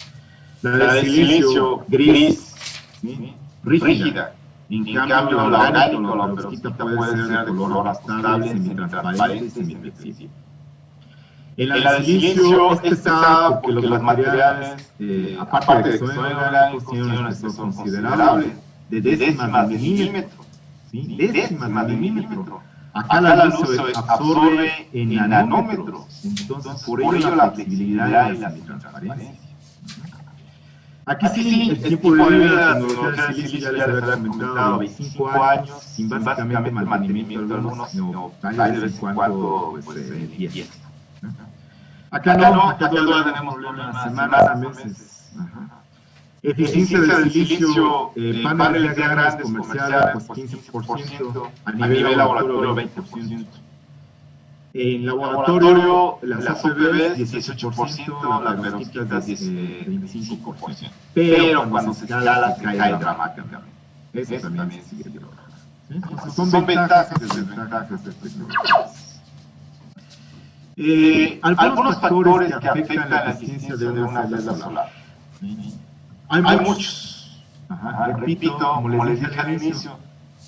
La de silicio gris, ¿sí? Rígida. En cambio, la orgánica o la perovskita puede ser de color ajustable, semitransparente y semiflexible. En la de silicio es pesada porque los materiales, aparte de que son orgánicos, tienen un espesor considerable de décimas de milímetro. ¿Sí? Décimas de milímetro. Acá la luz se absorbe en nanómetros. Entonces, por ello la flexibilidad y la semitransparencia. Aquí sí, el tiempo de vida de la tecnología de silicio ya les había comentado, 25 años, sin básicamente mantenimiento alguno, sino de vez en cuando, pues, 10. Acá todavía tenemos problemas, semanas, meses. Eficiencia del silicio, paneles ya grandes, comerciales, pues 15%, a nivel laboratorio 20%. En laboratorio, las APBs 18%, la perovskita 25%. Pero cuando se escala, se cae dramáticamente. Eso también sigue viendo. Son ventajas y desventajas de estas tecnologías. Algunos factores que afectan la eficiencia de una celda solar. Hay muchos. Repito, como les dije al inicio,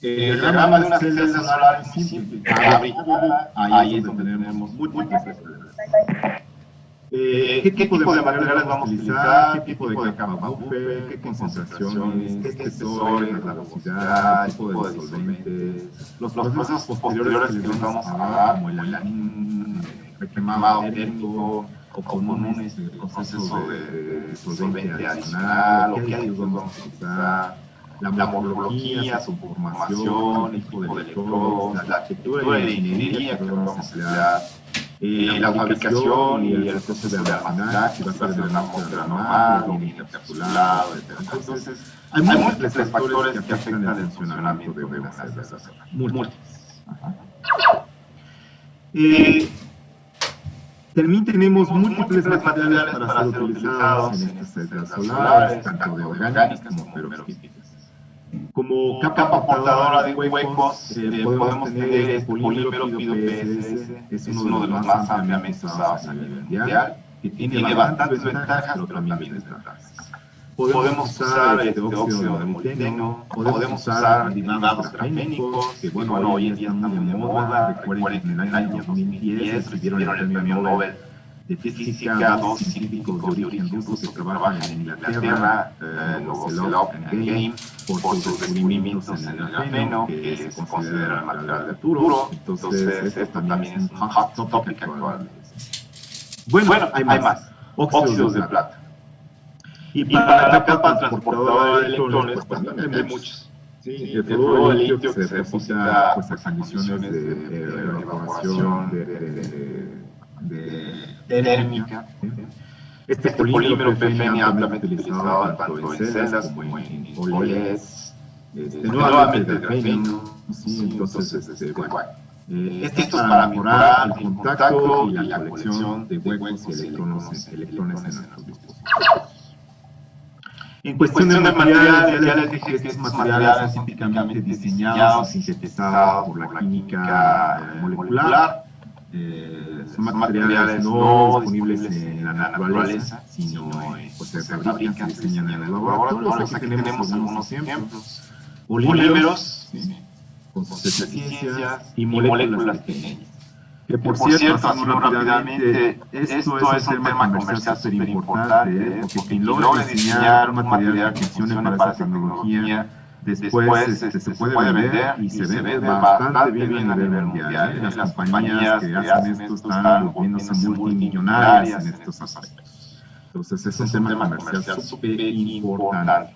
el diagrama de una celda solar es muy simple. Ahí es donde tenemos múltiples celdas. ¿Qué tipo de materiales vamos a utilizar? ¿Qué tipo de capa buffer? ¿Qué concentraciones? ¿Qué espesores? La velocidad, tipo de disolventes, los procesos posteriores que les vamos a dar, como el requemado térmico o como un proceso de solvente adicional, o qué aditivos vamos a utilizar, la morfología, su conformación, el tipo de electrodos, la arquitectura y la ingeniería que vamos a emplear, la fabricación y el proceso de almacenaje, si va a ser de una atmósfera normal, o bien encapsulado, etc. Entonces, hay múltiples factores que afectan el funcionamiento de una celda solar. Múltiples. También tenemos múltiples materiales para ser utilizados en estas celdas solares, tanto de orgánicas como perovskíticas. Como capa portadora de huecos, podemos tener este polímero PIDO-PSS, es uno de los más ampliamente usados a nivel mundial, que tiene bastantes ventajas, pero también desventajas. Podemos usar óxido de molibdeno, podemos usar derivados grafénicos, que bueno, hoy en día están muy de moda. Recuerden que en el año 2010 recibieron el premio Nobel de Física dos científicos de origen ruso que trabajan en Inglaterra, Novoselov y Game, por sus descubrimientos en el grafeno, que se considera el material de futuro. Entonces, esto también es un hot topic actual. Bueno, hay más. Óxidos de plata. Y para la capa transportadora de electrones, pues también hay muchos. Sí, el fluoruro de litio que se deposita pues, a condiciones de evaporación térmica. Este polímero PFN ampliamente utilizado tanto en celdas como en OLEDs. Nuevamente el grafeno. Sí, entonces, bueno. Esto es para mejorar el contacto y la colección de huecos y electrones en nuestros dispositivos. En cuestión de materiales, ya les dije que estos materiales son típicamente diseñados y sintetizados por la química molecular. Son materiales no disponibles en la naturaleza, sino pues, se fabrican, se diseñan en el laboratorio. Aquí tenemos algunos ejemplos. Polímeros, con sus especias y moléculas pequeñas. Que por cierto, así muy rápidamente, esto es un tema comercial súper importante, porque quien logra diseñar un material que funcione para esa tecnología, después se puede vender y se vende bastante bien a nivel mundial. Las compañías que hacen esto están volviéndose multimillonarias en estos aspectos. Entonces es un tema comercial súper importante.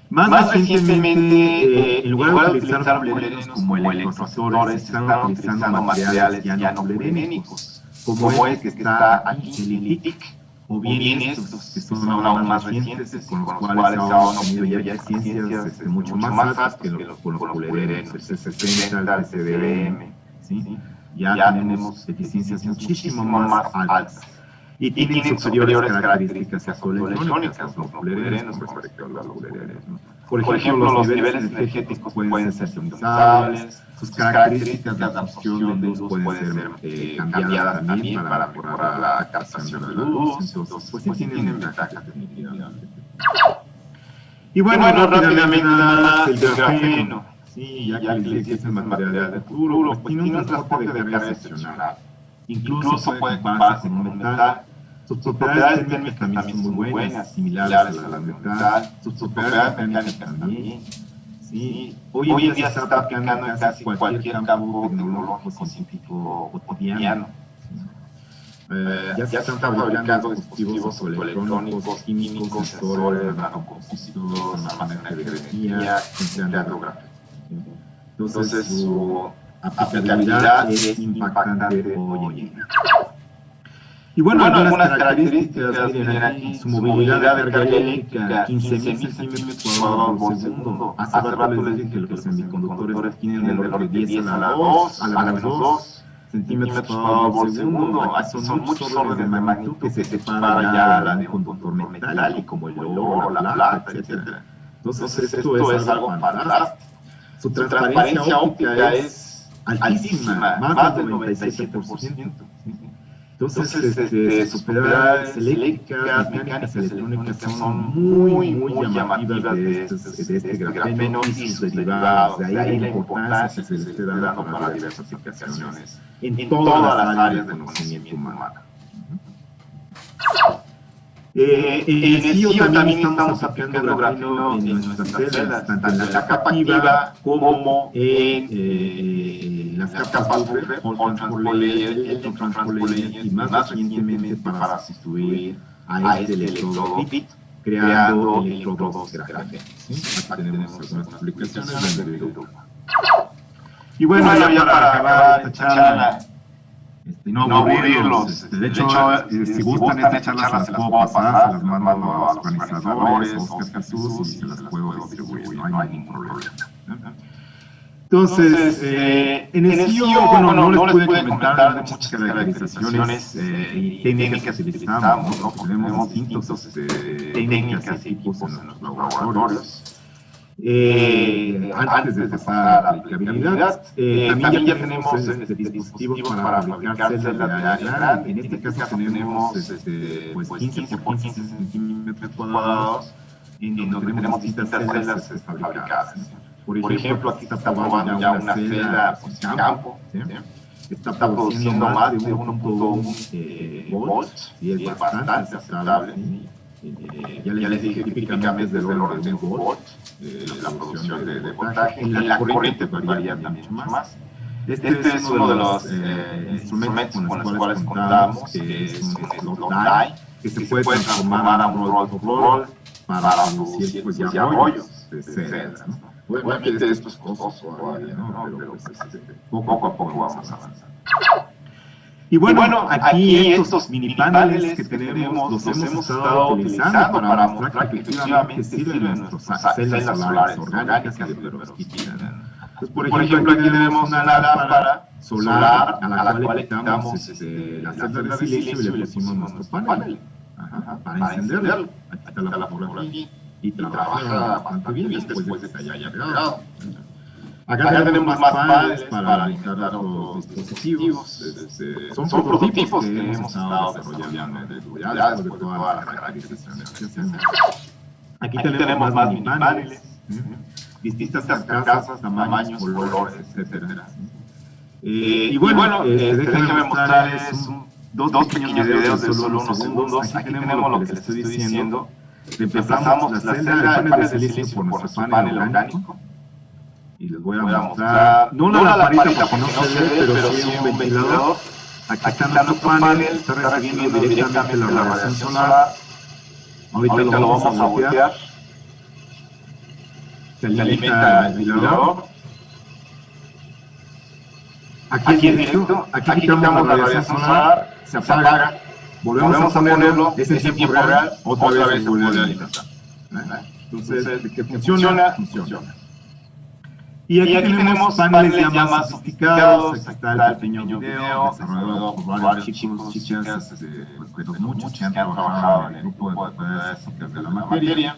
Más recientemente, en lugar de utilizar polierenos como electroactores, están utilizando materiales ya no polierénicos, como este que está aquí, el ITIC, o bien estos que son aún más recientes, con los cuales ahora han tenido ya eficiencias mucho más altas que con los polierenos, el C60, el CDM, ¿sí? Ya tenemos eficiencias muchísimo más altas. Y tienen superiores características electrónicas, los polierenos con respecto a los polierenos. Por ejemplo, los niveles energéticos pueden ser sincronizables, sus características de absorción de luz pueden ser cambiadas también para mejorar la captación de la luz. Entonces, pues sí tienen ventajas definitivamente. Y bueno, rápidamente nada más el grafeno. Sí, ya que les dije que es el material de futuro, pues tiene un transporte de carga excepcional. Incluso puede compararse con un metal. Sus propiedades térmicas también son muy buenas, similares a las del metal. Sus propiedades mecánicas también. Sí. Hoy en día se está aplicando en casi cualquier campo tecnológico, científico cotidiano. Ya se están fabricando dispositivos electrónicos, químicos, sensores, nanocompositos, almacenaje de energía, entre otros. Entonces su aplicabilidad es impactante hoy en día. Y bueno, algunas características, miren aquí, su movilidad de carga eléctrica, 15.000 centímetros cuadrados por segundo. Hace rato les dije que los semiconductores tienen el valor de 10 a la 2 centímetros cuadrados por segundo. Aquí son muchos órdenes de magnitud que se separa ya de un conductor metálico, como el oro, la plata, etc. Entonces esto es algo fantástico. Su transparencia óptica es altísima, más del 97%. Entonces, sus propiedades eléctricas, mecánicas, electrónicas son muy llamativas de este grafeno y sus derivados. De ahí la importancia que se le esté dando para diversas aplicaciones en todas las áreas del conocimiento humano. En el CIO también estamos aplicando grafeno en nuestras celdas, tanto en la capa activa como en las capas buffer, Hall Transport Layer, Electron Transport Layer y más recientemente para sustituir a este electrodo bit, creando electrodos grafeno. Aquí tenemos algunas aplicaciones de Europa. Y bueno, ya para acabar esta charla, no aburrirlos. De hecho, si gustan estas charlas las puedo pasar, se las mando a los organizadores, Oscar Jesús, y se las puedo distribuir, no hay ningún problema. Entonces, en el CIO, bueno, no les pude comentar muchas caracterizaciones y técnicas que utilizamos, ¿no? Tenemos distintos técnicas y tipos en nuestros laboratorios. Antes de pasar a la aplicabilidad, también ya tenemos dispositivos para fabricar celdas de área grande. En este caso tenemos pues 15 por 15 centímetros cuadrados, en donde tenemos distintas celdas fabricadas. Por ejemplo, aquí está probando ya una celda en campo, está produciendo más de 1.1 volts, y es bastante aceptable. Ya les dije, típicamente es del orden de 1 volt la producción de voltaje. En la corriente varía también mucho más. Este es uno de los instrumentos con los cuales contamos, que es un slot die, que se puede transformar a un roll para producir pues, ya rollos de celdas. Obviamente esto es costoso todavía, ¿no? Pero pues, poco a poco vamos avanzando. Y bueno, aquí estos mini paneles que tenemos los hemos estado utilizando para mostrar que efectivamente sirven nuestras celdas solares orgánicas y de perovskita. Entonces, por ejemplo, aquí tenemos una lámpara solar a la cual le quitamos las celdas de silicio y le pusimos nuestro panel. para encenderlo. Aquí está la fotografía y trabaja bastante bien después de que se haya cargado. Acá tenemos más paneles para alimentar otros dispositivos. Son prototipos que hemos estado desarrollando ya después de todas las caracterizaciones que hacemos. Aquí tenemos más mini paneles, distintas carcasas, tamaños, colores, etcétera. Y bueno, déjenme mostrarles dos pequeños videos de solo unos segundos. Aquí tenemos lo que les estoy diciendo. Reemplazamos la celda de paneles de silicio por nuestro panel orgánico. Y les voy a mostrar, no la lamparita porque no se ve, pero sí un ventilador. Aquí está nuestro panel, está recibiendo directamente la radiación solar. Ahorita lo vamos a voltear. Se alimenta el ventilador. Aquí es directo, aquí quitamos la radiación solar, se apaga, volvemos a ponerlo, es en tiempo real, otra vez se vuelve a alimentar. Entonces, ¿de qué funciona? Funciona. Y aquí tenemos paneles ya más sofisticados, aquí está el pequeño video desarrollado por varios chicos, chicas, pues muchos que han trabajado en el grupo de actividades de la materia.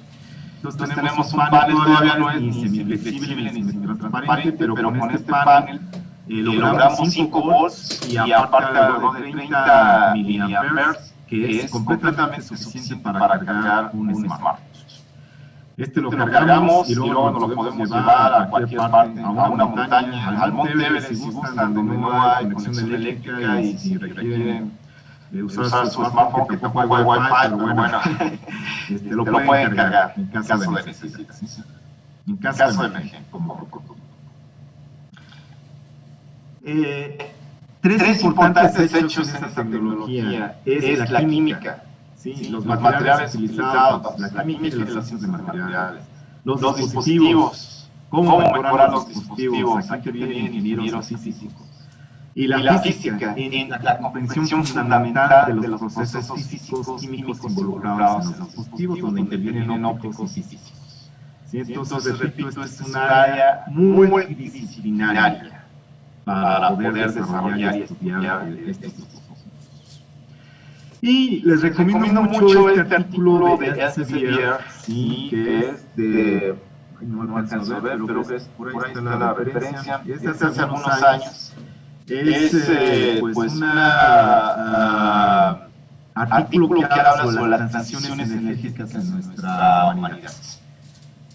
Entonces tenemos un panel, todavía no es ni semiflexible ni semitransparente, pero con este panel logramos 5 volts y aparte algo de 30 miliamperes, que es completamente suficiente para cargar un smartphone. Este lo cargamos y luego nos lo podemos llevar a cualquier parte, a una montaña, al Monte Everest si gustan, donde no hay conexión eléctrica y si requieren usar su smartphone, que tampoco hay wifi, pero bueno, lo pueden cargar en caso de necesidad. En caso de emergencia. Tres importantes hechos en esta tecnología es la química. Sí, los materiales utilizados, la química y las ciencias de materiales, los dispositivos, cómo mejorar los dispositivos, aquí vienen ingenieros físicos, y la física en la comprensión fundamental de los procesos físicos, químicos involucrados en los dispositivos, donde intervienen ópticos y físicos. ¿Sí? Entonces, repito, es un área multidisciplinaria para poder desarrollar y estudiar estos dispositivos. Y les recomiendo mucho este artículo de Elsevier, sí, que es de... no alcanzo a ver, pero que es, por ahí está la referencia. Es de hace algunos años. Es pues un artículo que habla sobre las transiciones energéticas en nuestra humanidad.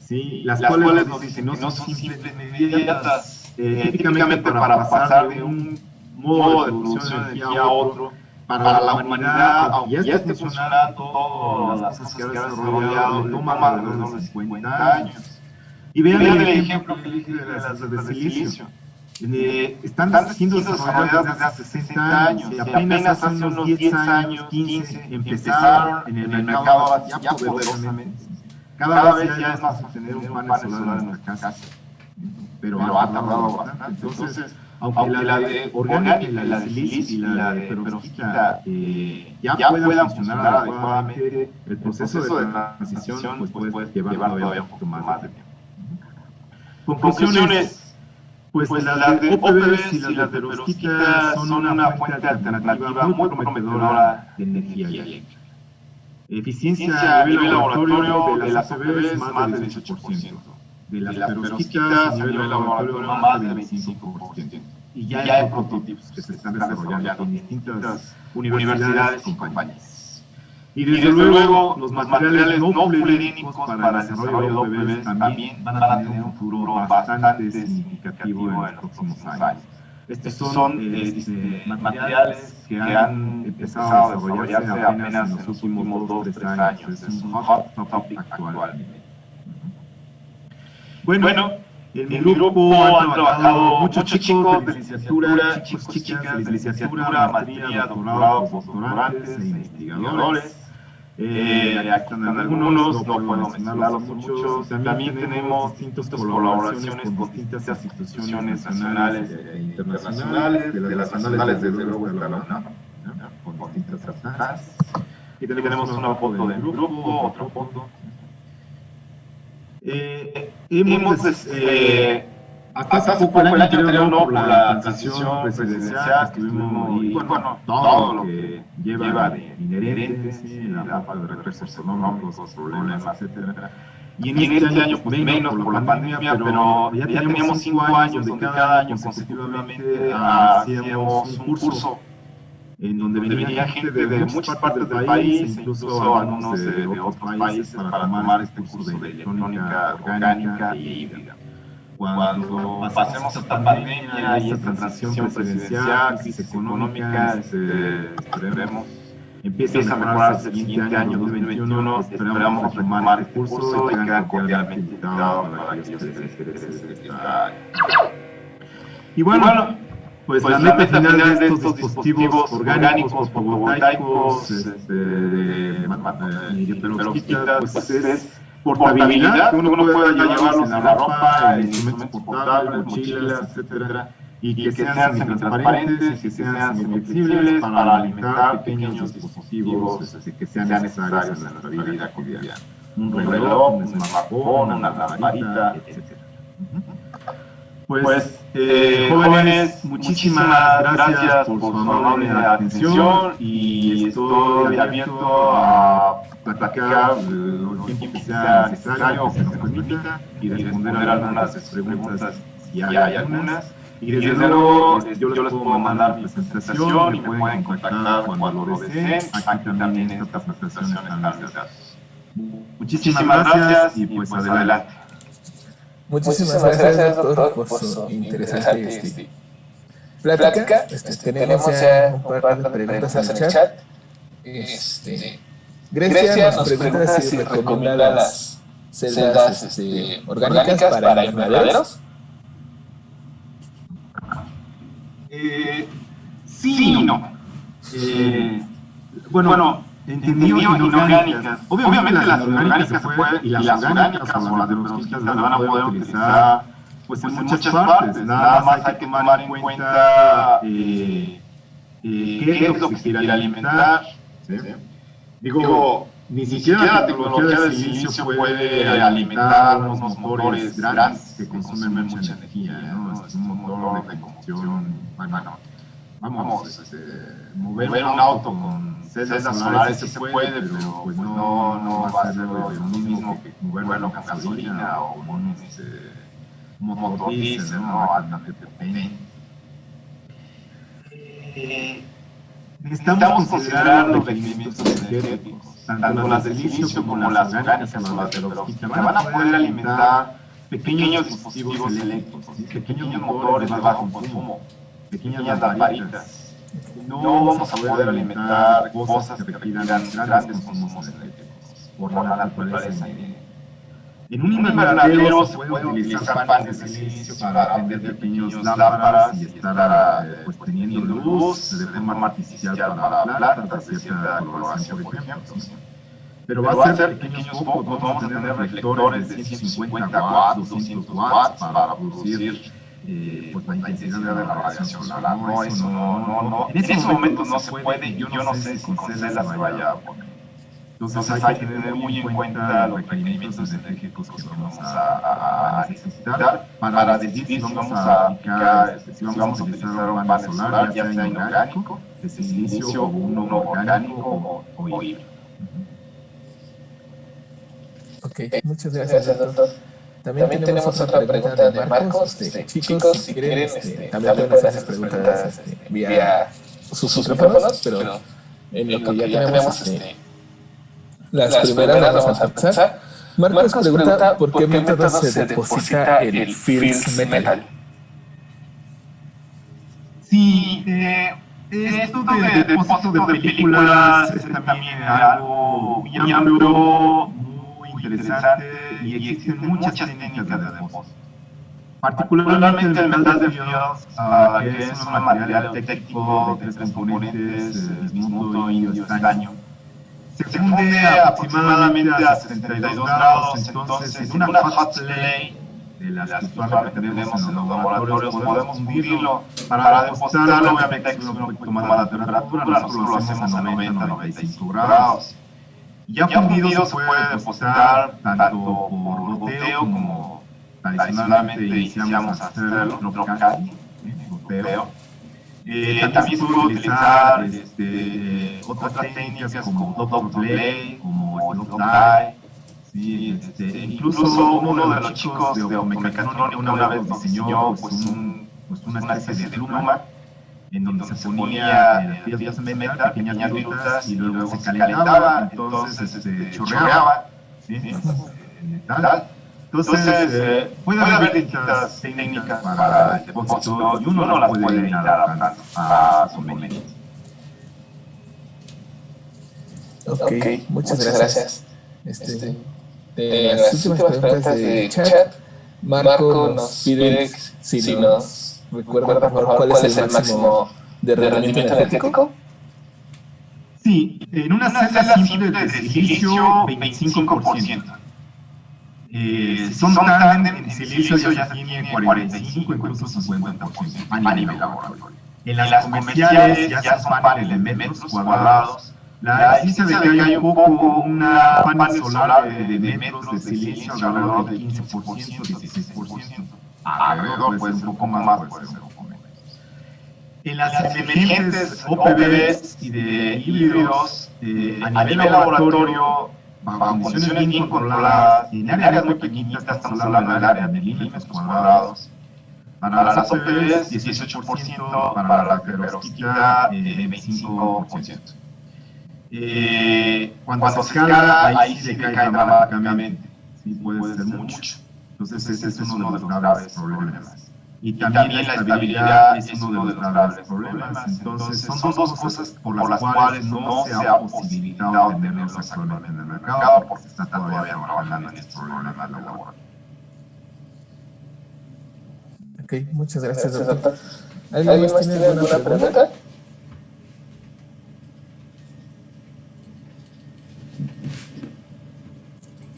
Sí, las cuales nos dicen que no son simples medidas, típicamente para pasar de un modo de producción de energía a otro. Para la humanidad, aunque ya esté funcionando todas las cosas que ha desarrollado, le toma alrededor de 50 años. Y vean el ejemplo que dije de las celdas de silicio. Están siendo desarrolladas desde hace 60 años y apenas hace unos 10 años, 15, empezaron en el mercado ya poderosamente. Cada vez ya es más fácil tener un panel solar en nuestra casa, pero ha tardado bastante. Entonces, aunque la de orgánica y la de silicio y la de perovskita ya puedan funcionar adecuadamente, el proceso de transición pues puede llevar todavía un poco más de tiempo. Conclusiones, pues las de OPVs y las de perovskita son una fuente alternativa muy prometedora de energía eléctrica. Eficiencia a nivel laboratorio de las OPVs más del 18%. De las perovskitas a nivel laboratorio más del 25%. Y ya hay prototipos que se están desarrollando en distintas universidades y compañías. Y desde luego, los materiales no poliénicos para el desarrollo de OPVs también van a tener un futuro bastante significativo en los próximos años. Estos son materiales que han empezado a desarrollarse apenas en los últimos 2-3 años. Es un hot topic actualmente. Bueno, en mi grupo han trabajado muchos chicos de licenciatura, chicos, chicas de licenciatura, maestría, doctorado, postdoctorantes e investigadores. Aquí están algunos, no puedo mencionarlos muchos. También tenemos distintas colaboraciones con distintas instituciones nacionales e internacionales, de las nacionales desde luego está la UNAM, con distintas actas. Aquí tenemos una foto del grupo, otra foto. Hemos Hasta hace poco, el año anterior, no, por la transición presidencial, que estuvimos, y bueno, todo lo que lleva de inherente, sí, la falta de recursos económicos, problemas, etcétera. Y en este año, pues menos por la pandemia, pero ya teníamos 5 años donde cada año consecutivamente hacíamos un curso en donde venía gente de muchas partes del país, e incluso algunos de otros países, para tomar este curso de electrónica orgánica e híbrida. Cuando pasemos esta pandemia y esta transición presidencial, crisis económica, esperemos empieza a mejorar el siguiente año, 2021, esperamos retomar este curso y quedan cordialmente invitados para aquellos que les interese esta área. Y bueno, pues la meta final de estos dispositivos orgánicos, fotovoltaicos, de perovskita, pues es portabilidad, que uno pueda llevarlos en la ropa, en instrumentos portables, mochilas, etcétera, y que sean semi-transparentes, que sean semi-flexibles para alimentar pequeños dispositivos que sean necesarios en nuestra vida cotidiana. Un reloj, un smartphone, una lamparita, etcétera. Pues, jóvenes, muchísimas gracias por su amable atención y estoy abierto a platicar el tiempo que sea necesario, que se nos permita, y responder algunas de sus preguntas si hay algunas. Y desde luego, yo les puedo mandar mi presentación y me pueden contactar cuando lo deseen. Aquí también en esta presentación están mis datos. Muchísimas gracias y pues adelante. Muchísimas gracias, doctor, por su interesante plática. Tenemos ya un par de preguntas en el chat. Grecia nos pregunta si recomienda las celdas orgánicas para invernaderos. Sí y no. Bueno, entendido inorgánicas. Obviamente las inorgánicas se pueden, y las orgánicas o las de los químicos las van a poder utilizar pues en muchas partes. Nada más hay que tomar en cuenta qué es lo que se quiere alimentar. ¿Sí? Digo, ni siquiera la tecnología del silicio puede alimentar unos motores grandes que consumen mucha energía, ¿no? Es un motor de combustión, bueno, vamos, mover un auto con celdas solares sí se puede, pero pues no va a ser lo mismo que moverlo con gasolina o con un motor diésel, ¿no? Altamente potente. Necesitamos considerar los requerimientos energéticos, tanto las del silicio como las orgánicas o las de perovskita van a poder alimentar pequeños dispositivos eléctricos, pequeños motores de bajo consumo, pequeñas lamparitas. No vamos a poder alimentar cosas que requieran grandes consumos eléctricos por la naturaleza. En un invernadero se puede utilizar paneles de silicio para prender pequeños lámparas y estar pues, teniendo luz de forma artificial para plantas de cierta coloración, por ejemplo. Pero va a ser pequeños focos, vamos a tener reflectores de 150 watts, 200 watts para producir pues, la intensidad de la radiación solar. No, eso no. En ese momento no se puede, yo no sé si con celdas se vaya a poner. Entonces hay que tener muy en cuenta los requerimientos energéticos que vamos a necesitar para decidir si vamos a aplicar, si vamos a utilizar un panel solar, ya sea inorgánico, de silicio, o uno orgánico o híbrido. Ok, muchas gracias, doctor. También tenemos otra pregunta de Marcos. Chicos, si quieren, también pueden hacer preguntas vía sus micrófonos, pero en lo que ya tenemos las primeras las vamos a empezar. Marcos pregunta por qué método se deposita el film metal. Sí, esto de depósito de películas es también algo muy amplio, muy interesante, y existen muchas técnicas de depósito. Particularmente el metal de Fields, que es un material técnico de 3 componentes, bismuto, indio, estaño. Se funde aproximadamente a 72 grados, entonces en una hot plate de las que usualmente tenemos en los laboratorios podemos fundirlo. Para depositarlo obviamente hay que subir un poquito más la temperatura, nosotros lo hacemos a 90-95 grados. Ya fundido se puede depositar tanto por goteo como tradicionalmente iniciamos a hacerlo, drop candy, goteo. También se puede utilizar otras técnicas como dot play, como slop die. Sí, incluso uno de los chicos de optomecatrónica una vez diseñó una especie de pluma en donde se ponía piezas de metal, pequeñas virutas, y luego se calentaba, entonces chorreaba metal. Entonces, puede haber distintas técnicas para el depósito y uno las puede ir adaptando a su conveniencia. Ok, muchas gracias. Las últimas preguntas de chat, Marco nos pide si nos recuerda, por favor, cuál es el máximo de rendimiento energético. Sí, en una celda simple de silicio, 25%. Si son tándem, en silicio ya tienen 45, incluso 50% a nivel laboratorio. En las comerciales ya son paneles de metros cuadrados. La eficiencia de que hay un poco una panel solar de metros de silicio alrededor del 15%, 16%. Alrededor puede ser un poco más, puede ser un poco menos. En las emergentes OPVs y de híbridos, a nivel laboratorio, bajo condiciones bien controladas, en áreas muy pequeñitas, estamos hablando del área de milímetros cuadrados. Para las OPVs, 18%, para la perovskita, 25%. Cuando se escala, ahí sí decae dramáticamente, ¿sí? Puede ser mucho. Entonces ese es uno de los graves problemas. Y también la estabilidad es uno de los graves problemas. Entonces son dos cosas por las cuales no se ha posibilitado tenerlos actualmente en el mercado, porque se está todavía trabajando en estos problemas laborales. Ok, muchas gracias, doctor. ¿Alguien más tiene alguna pregunta?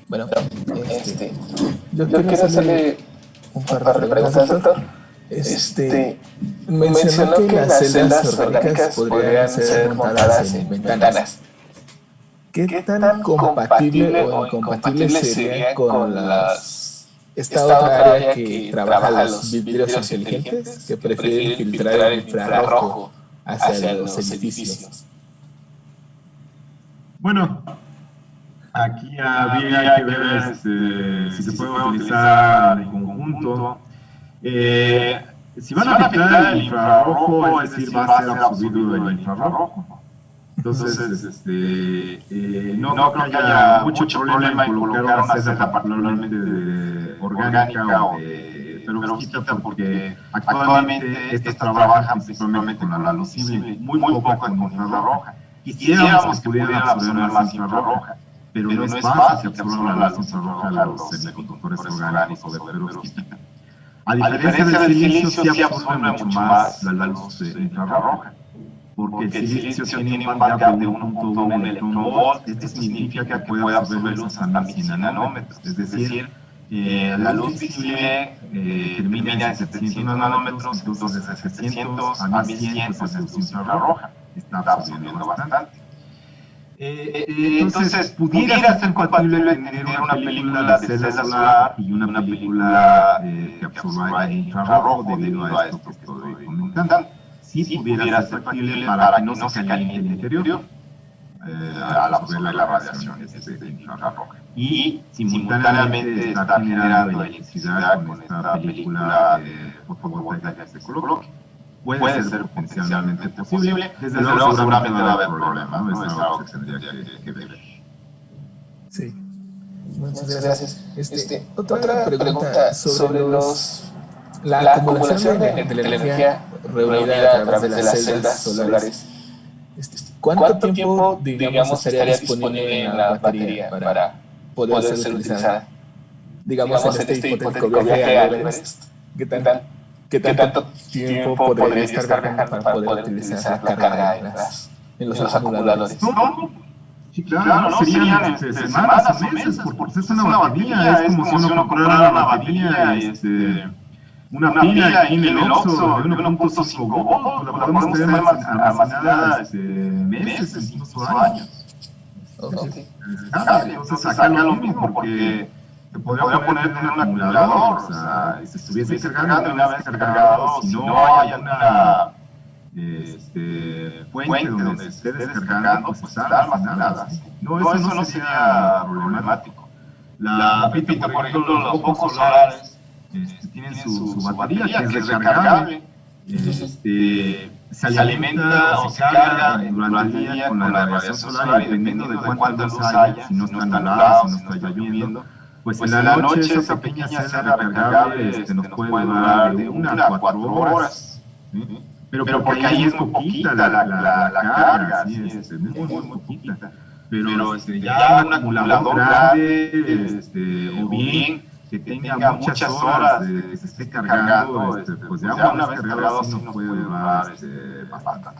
Bueno, yo quiero hacerle un par de preguntas, doctor. Mencionó que las celdas orgánicas podrían ser montadas en ventanas. ¿Qué tan compatible o incompatible sería con esta otra área que trabaja los vidrios inteligentes, que prefieren filtrar el infrarrojo hacia los edificios? Bueno, aquí habría que ver si se puede utilizar en conjunto. Si van a filtrar el infrarrojo, es decir, va a ser absorbido el infrarrojo. Entonces, no creo que haya mucho problema en colocar una celda particularmente orgánica o de perovskita, porque actualmente estas trabajan principalmente con la luz visible, muy poco con infrarroja. Quisiéramos que pudieran absorber más infrarroja, pero no es fácil que absorban la luz infrarroja los semiconductores orgánicos o de perovskita. A diferencia del silicio, sí absorbe mucho más la luz infrarroja, porque el silicio tiene un bandgap de 1.1 electronvolt. Esto significa que puede absorber luz hasta 100 nanómetros, es decir, la luz visible termina en 700 nanómetros, entonces de 700 a 1100 pues es luz infrarroja, está absorbiendo bastante. Entonces, pudiera ser compatible tener una película de celda solar y una película que absorba el infrarrojo debido a esto que estoy comentando. Sí pudiera ser factible para que no se caliente el interior al absorber la radiación de infrarrojo. Y simultáneamente está generando electricidad con esta película fotovoltaica que se coloque. Puede ser potencialmente posible. Desde luego seguramente va a haber problemas, ¿no? Es algo que tendría que ver. Sí. Muchas gracias. Otra pregunta sobre la acumulación de la energía reunida a través de las celdas solares. ¿Cuánto tiempo, digamos, estaría disponible en la batería para poder ser utilizada? Digamos, en este hipotético viaje a Everest, ¿qué tanto tiempo podría estar viajando para poder utilizar la carga en los acumuladores? Sí, claro, serían semanas o meses, porque es una batería, es como si uno comprara una batería, una pila aquí en el Oxxo de 1.5 volts, la podemos tener almacenada meses, incluso años. Entonces acá lo mismo, porque te podría poner en un acumulador, o sea, si estuviese cargando y una vez cargado, si no hay alguna fuente donde se esté descargando, pues está almacenada. No, eso no sería problemático. Repito, por ejemplo, los focos solares tienen su batería, que es recargable. Se alimenta o se carga durante el día con la radiación solar, y dependiendo de cuánta luz haya, si no está nublado, si no está lloviendo, pues en la noche esa pequeña celda recargable nos puede durar de 1 a 4 horas. ¿Sí? Pero porque ahí es muy poquita la carga, ¿sí? Es muy poquita. Pero ya un acumulador grande, o bien que tenga muchas horas que se esté cargando, pues ya una vez cargado sí nos puede durar bastante.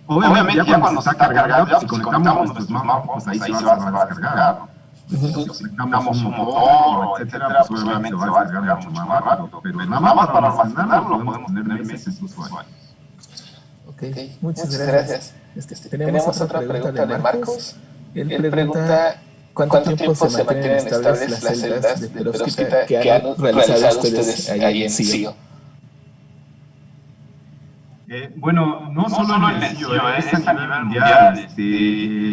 Obviamente ya cuando se está cargado, si conectamos nuestros smartphones, pues ahí se va a descargar, ¿no? Si conectamos un motor, etcétera, pues obviamente se va a descargar mucho más rápido, pero nada más para almacenarlo lo podemos tener meses incluso años. Ok, muchas gracias. Tenemos otra pregunta de Marcos. Él pregunta ¿cuánto tiempo se mantienen estables las celdas de perovskita que han realizado ustedes ahí en CIO? Bueno, no solo en el CIO, es a nivel mundial.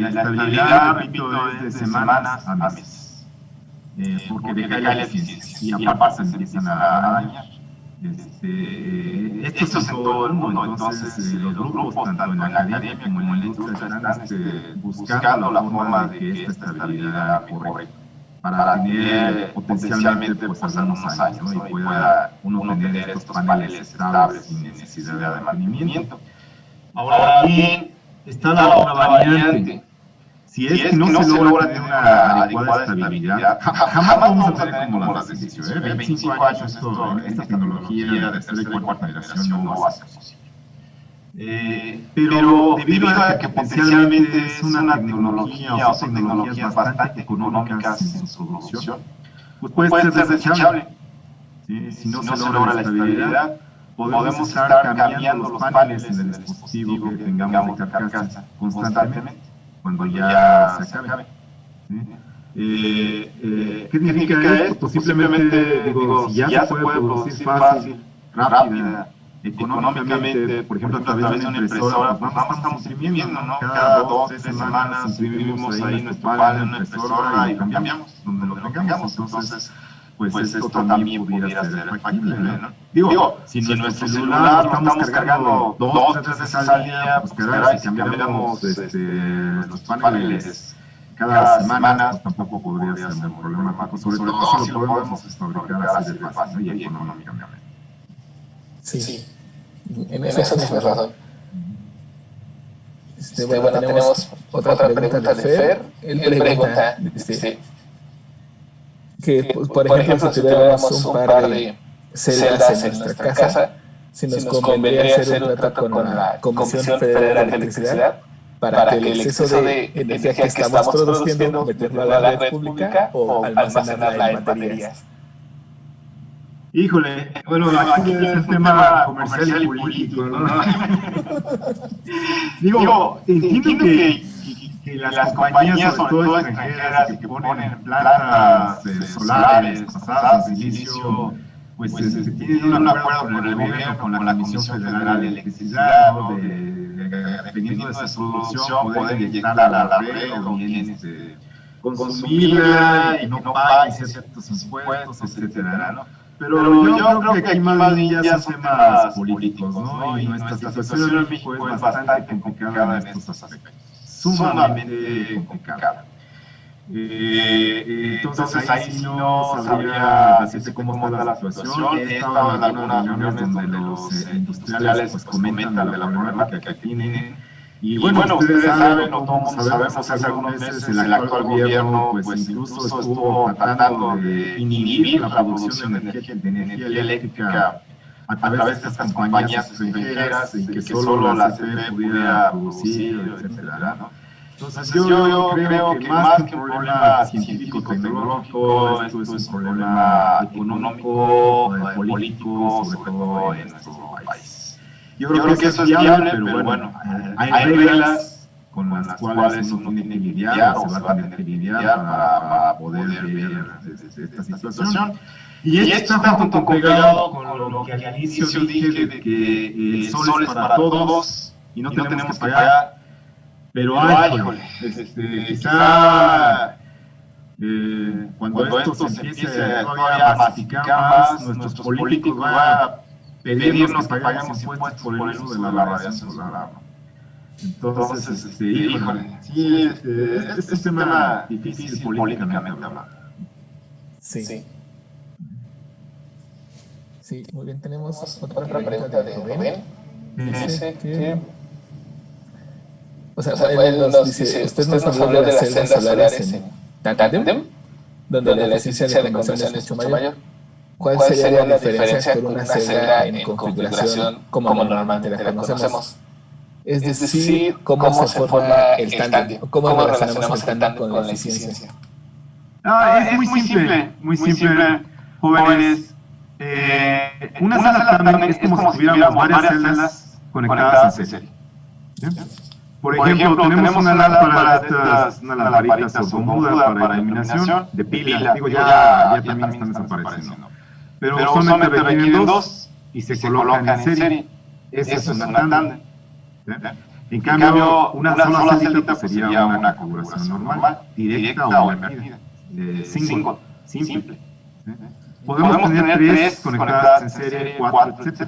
La estabilidad, repito, es de semanas a meses. Porque decae la eficiencia y aparte se empiezan a dañar. Esto es en todo el mundo, entonces los grupos, tanto en la academia como en la industria, están buscando la forma de que esta estabilidad mejore para tener potencialmente pues algunos años, ¿no? Y pueda uno tener estos paneles estables sin necesidad de mantenimiento. Ahora bien, está la otra variante. Si es que no se logra tener una adecuada estabilidad, jamás vamos a tener como las de sitio. 25 años esta tecnología de tercera y cuarta generación no va a ser posible. Pero debido a que potencialmente es una tecnología o son tecnologías bastante económicas en su producción, pues puede ser desechable. ¿Sí? Si no se logra la estabilidad, podemos estar cambiando los paneles en el dispositivo que tengamos de carcasa constantemente cuando ya se acabe. ¿Sí? ¿Qué significa esto? Pues simplemente, digo, si ya se puede producir fácil, rápida, económicamente, por ejemplo, a través de una impresora, pues vamos, estamos imprimiendo, ¿no? Cada 2 o 3 semanas imprimimos ahí nuestro panel en una impresora y cambiamos donde lo tengamos. Entonces, pues esto también pudiera ser factible, ¿no? Digo, si nuestro celular lo estamos cargando 2 o 3 veces al día, pues caray, si cambiamos los paneles cada semana, pues tampoco podría ser un problema, sobre todo si lo podemos fabricar así de fácil, ¿no? Y económicamente. Sí, en eso tienes razón. Bueno, tenemos otra pregunta de Fer. Él pregunta que, por ejemplo, si tuviéramos un par de celdas en nuestra casa, si nos convendría hacer un trato con la Comisión Federal de Electricidad para que el exceso de energía que estamos produciendo meterlo a la red pública o almacenarla en baterías. Híjole, bueno, aquí es un tema comercial y político, ¿no? Digo, entiendo que las compañías, sobre todo extranjeras, que ponen plantas solares basadas en silicio, pues tienen un acuerdo con el gobierno, con la Comisión Federal de Electricidad, ¿no? Dependiendo de su producción, pueden inyectarla a la red o bien consumirla y no pagar ciertos impuestos, etcétera, ¿no? Pero yo creo que aquí más bien ya son temas políticos, ¿no? Y nuestra situación en México es bastante complicada en estos aspectos. Sumamente complicada. Entonces ahí sí no sabría decirte cómo está la situación. He estado en algunas reuniones donde los industriales pues comentan de la problemática que tienen. Y bueno, ustedes saben, o todos sabemos, hace algunos meses el actual gobierno pues incluso estuvo tratando de inhibir la producción de energía eléctrica a través de estas compañías extranjeras y que solo la CFE pudiera producir, etcétera, ¿no? Entonces yo creo que más que un problema científico-tecnológico, esto es un problema económico, político, sobre todo en nuestro país. Yo creo que eso es viable, pero bueno, hay reglas, con las cuales uno tiene que lidiar o se va a tener que lidiar para poder ver esta situación. Y esto está junto con pegado con lo que al inicio dije de que el sol es para todos y no tenemos que pagar, pero quizá cuando esto se empiece todavía a masificar más, nuestros políticos van a pedirnos que paguemos impuestos por el uso de la radiación solar. Entonces, híjole, sí, es un tema difícil políticamente hablando. Sí. Sí, muy bien. Tenemos otra pregunta de Rubén. Dice que... O sea, él nos dice, usted nos habló de las celdas solares en tándem, donde la eficiencia de conversión es mucho mayor. ¿Cuál sería la diferencia con una celda en configuración como normalmente la conocemos? Es decir, cómo se forma el tándem, cómo relacionamos el tándem con la eficiencia. Es muy simple, jóvenes. Una celda tándem es como si tuviéramos varias celdas conectadas en serie. Por ejemplo, tenemos una lámpara de estas, una lamparita sordomuda para iluminación de pila. Digo, ya también están desapareciendo. Pero solamente requieren dos y se colocan en serie. Esa es una tándem. En cambio, una sola celda sería una configuración normal, directa o invertida. Single, simple. Podemos tener tres conectadas en serie, cuatro, etc.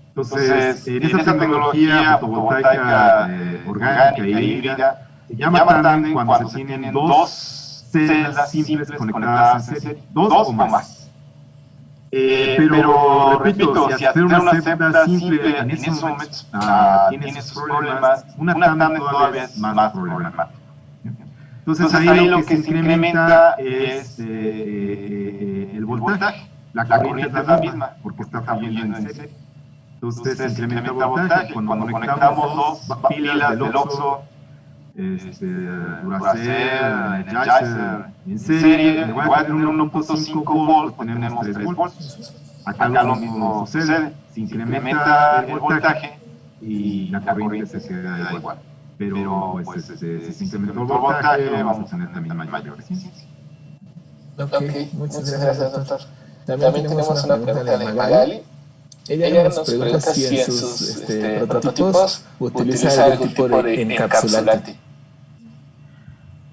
Entonces, en esa tecnología fotovoltaica orgánica y híbrida, se llama tándem cuando se tienen dos celdas simples conectadas en serie, dos o más. Pero, repito, si hacer una celda simple en ese momento tiene sus problemas, una tándem todavía es más problemática. Entonces, ahí lo que se incrementa es el voltaje. La corriente es la misma, porque está fluyendo en serie. Entonces se incrementa el voltaje. Cuando conectamos dos pilas del OXXO, Duracell, Energizer, en serie, en lugar de tener 1.5 volts, tenemos 3 volts. Acá lo mismo sucede, se incrementa el voltaje y la corriente se queda igual. Pero pues, si se incrementa el voltaje, vamos a tener también mayor eficiencia. Ok, muchas gracias, doctor. También tenemos una pregunta de Magali. Ella nos pregunta si en sus prototipos utiliza algún tipo de encapsulante.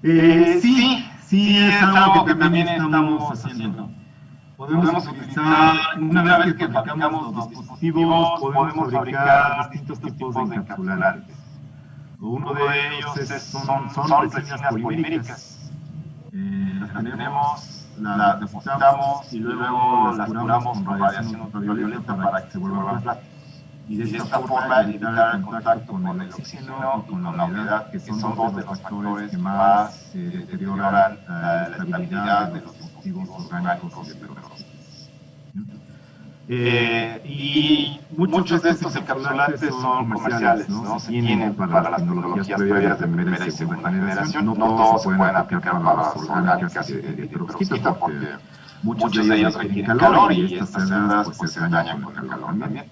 Sí, es algo que también estamos haciendo. Podemos utilizar, una vez que fabricamos los dispositivos, podemos fabricar distintos tipos de encapsulantes. Uno de ellos son resinas poliméricas. Las tenemos, las depositamos y luego las curamos con radiación ultravioleta para que se vuelvan plástico. Y de esta forma evitar el contacto con el oxígeno y con la humedad, que son dos de los factores que más deterioran la estabilidad de los dispositivos orgánicos y heterogéneos. Y muchos de estos encapsulantes son comerciales, ¿no? Se tienen para las tecnologías previas de primera y segunda generación. No todos se pueden aplicar para las orgánicas y heterogéneas porque muchos de ellos requieren calor y estas celdas pues, se dañan con el calor también.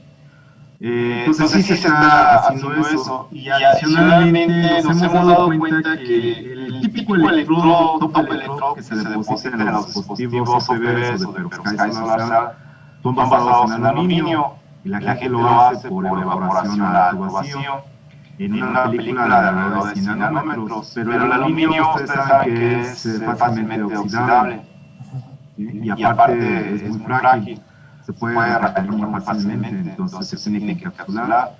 Entonces sí se está haciendo eso y adicionalmente nos hemos dado cuenta que el típico electrodo, top electrodo que se deposita en los dispositivos OPVs o de perovskite solar son basados en aluminio y la gente lo hace por evaporación a alto vacío en una película de alrededor de 100 nanómetros, pero el aluminio ustedes saben que es fácilmente oxidable y aparte es muy frágil. Se puede repetir muy fácilmente, entonces se tiene que encapsular.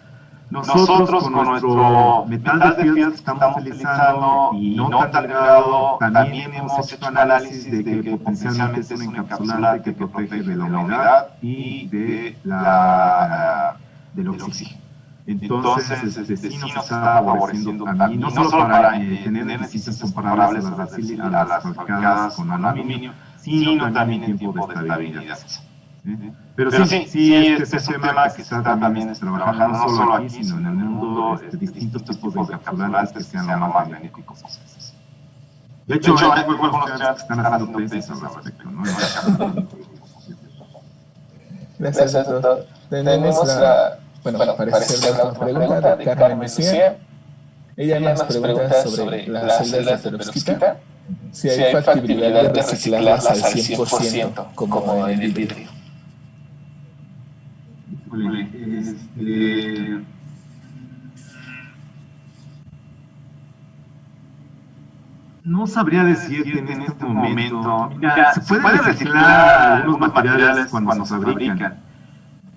Nosotros con nuestro metal de field que estamos utilizando y no tan delgado, también hemos hecho análisis de que potencialmente es un encapsulante que protege de la humedad y del oxígeno. Entonces, sí nos está favoreciendo también, no solo para tener eficiencias comparables a las fabricadas con aluminio, sino también en tiempo de estabilidad. Pero sí, este es un tema que se está también trabajando no solo aquí, sino en el mundo, distintos tipos de encapsulantes que sean lo más benéficos posibles. De hecho, hay algunos estudiantes que están haciendo tesis al respecto, ¿no? Gracias, doctor. Tenemos la, bueno, parece ser la pregunta de Carmen Messier. Ella nos pregunta sobre las celdas de perovskita, si hay factibilidad de reciclarlas al 100%, como en el vidrio. No sabría decirte en este momento. Mira, se puede reciclar algunos materiales cuando se fabrican.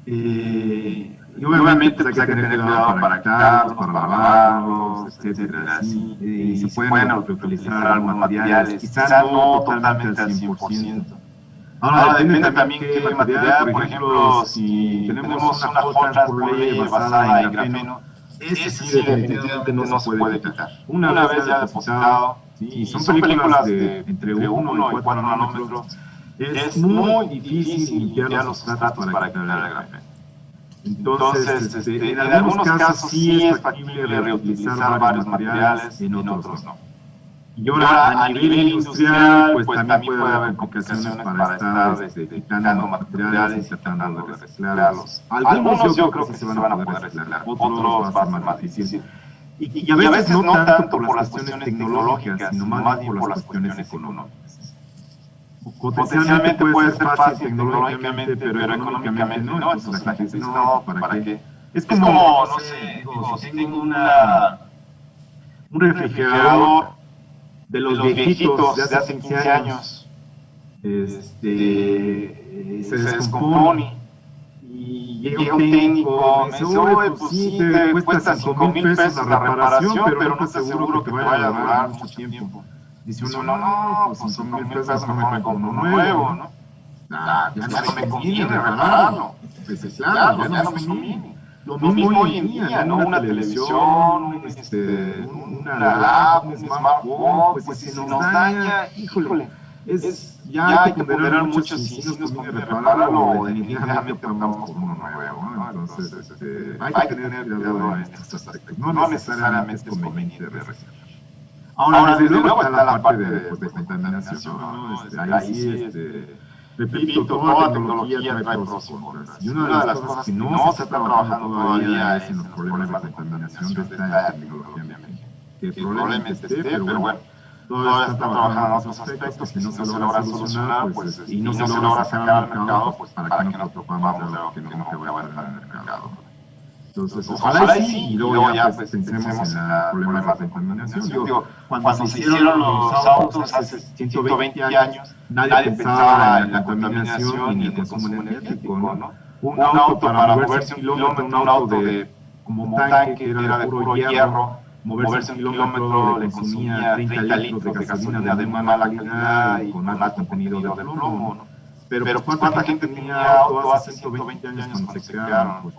Y obviamente pues, hay que tener cuidado para quitarlos, para lavarlos, etcétera. Así, y se pueden reutilizar algunos materiales, quizás no totalmente al 100%. Ahora depende también qué material, por ejemplo, si tenemos una hot transfer basada en grafeno, ese sí definitivamente no se puede quitar. Una vez ya depositado, y son películas de entre 1 y 4 nanómetros, es muy difícil limpiar los sustratos para quitar el grafeno. Entonces, en algunos casos sí es factible reutilizar varios materiales, en otros no. Y ahora, a nivel industrial, pues también puede haber complicaciones para estar quitando materiales y tratando de reciclarlos. Algunos yo creo que sí se van a poder reciclar, otros va a ser más difícil. Y a veces no tanto por las cuestiones tecnológicas, sino más bien por las cuestiones económicas. Potencialmente puede ser fácil tecnológicamente, pero económicamente no. Entonces la gente dice, no, ¿para qué? Es como, no sé, digo, si tengo un refrigerador de los viejitos de hace 15 años, se descompone y llega un técnico, me dice, oye, pues sí, te cuesta 5,000 pesos la reparación, pero no te aseguro que te vaya a durar mucho tiempo. Dice uno, no, pues 5,000 pesos mejor me compro uno nuevo, ¿no? Ya no me conviene repararlo. Pues claro, ya no me conviene. Lo mismo hoy en día, ¿no? Una televisión, una lab, un smartphone, pues si se nos daña, híjole, ya hay que ponderar mucho si nos conviene repararlo o definitivamente optamos por uno nuevo, ¿no? Entonces, hay que tener cuidado en estos aspectos. No necesariamente es conveniente reciclar. Ahora, desde luego está la parte de contaminación, ¿no? Ahí sí, repito, toda tecnología trae pros y contras. Y una de las cosas que no se está trabajando todavía es en los problemas de contaminación de esta tecnología en México. Que probablemente esté, pero bueno, todavía está trabajando en otros aspectos que no se logra solucionar, pues, y no se logra sacar al mercado, pues, para que no nos preocupamos de algo que nunca va a entrar en el mercado. Entonces, ojalá y sí, y luego ya pues, pensemos en los problemas de contaminación. Digo, cuando se hicieron los autos hace 120 años, nadie pensaba en la contaminación ni en el consumo energético, ¿no? Un auto para moverse un kilómetro, un auto como un tanque, era de puro hierro, moverse un kilómetro le consumía 30 litros de gasolina de muy mala calidad y con alto contenido de plomo, ¿no? Pero ¿cuánta gente tenía auto hace 120 años cuando se crearon?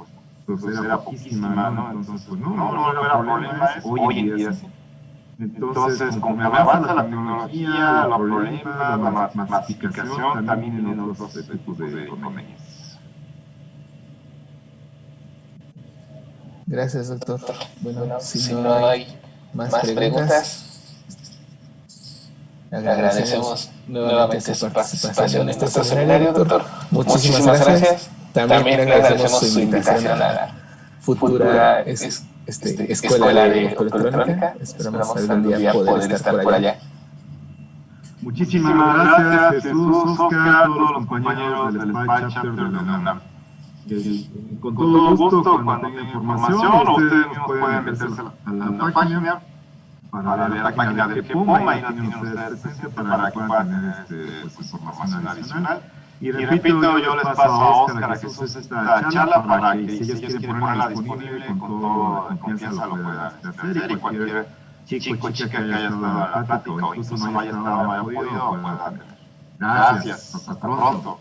Pues era poquísima, ¿no? Entonces, pues no era problema, hoy en día sí. Entonces, conforme avanza la tecnología, los problemas, la masificación, también en otros tipos de inconvenientes. Gracias, doctor. Bueno, si no hay más preguntas, agradecemos nuevamente su participación en este seminario, doctor. Muchísimas gracias. También agradecemos su invitación a la futura escuela de electrónica. Esperamos algún día poder estar por allá. Muchísimas gracias, Jesús, Oscar, todos los compañeros del SPY Chapter de la UNAM. Con todo gusto, cuando tengan información, ustedes pueden meterse a la página para ver la página del GEPOM, ahí tienen ustedes presente para que puedan tener información adicional. Y repito, yo les paso a Oscar, a Jesús, esta charla para que si ellos quieren ponerla disponible, con toda la confianza lo puedan hacer y cualquier chico o chica que haya estado en la plática o incluso no haya estado, no haya podido, pueda tener. Gracias, hasta pronto.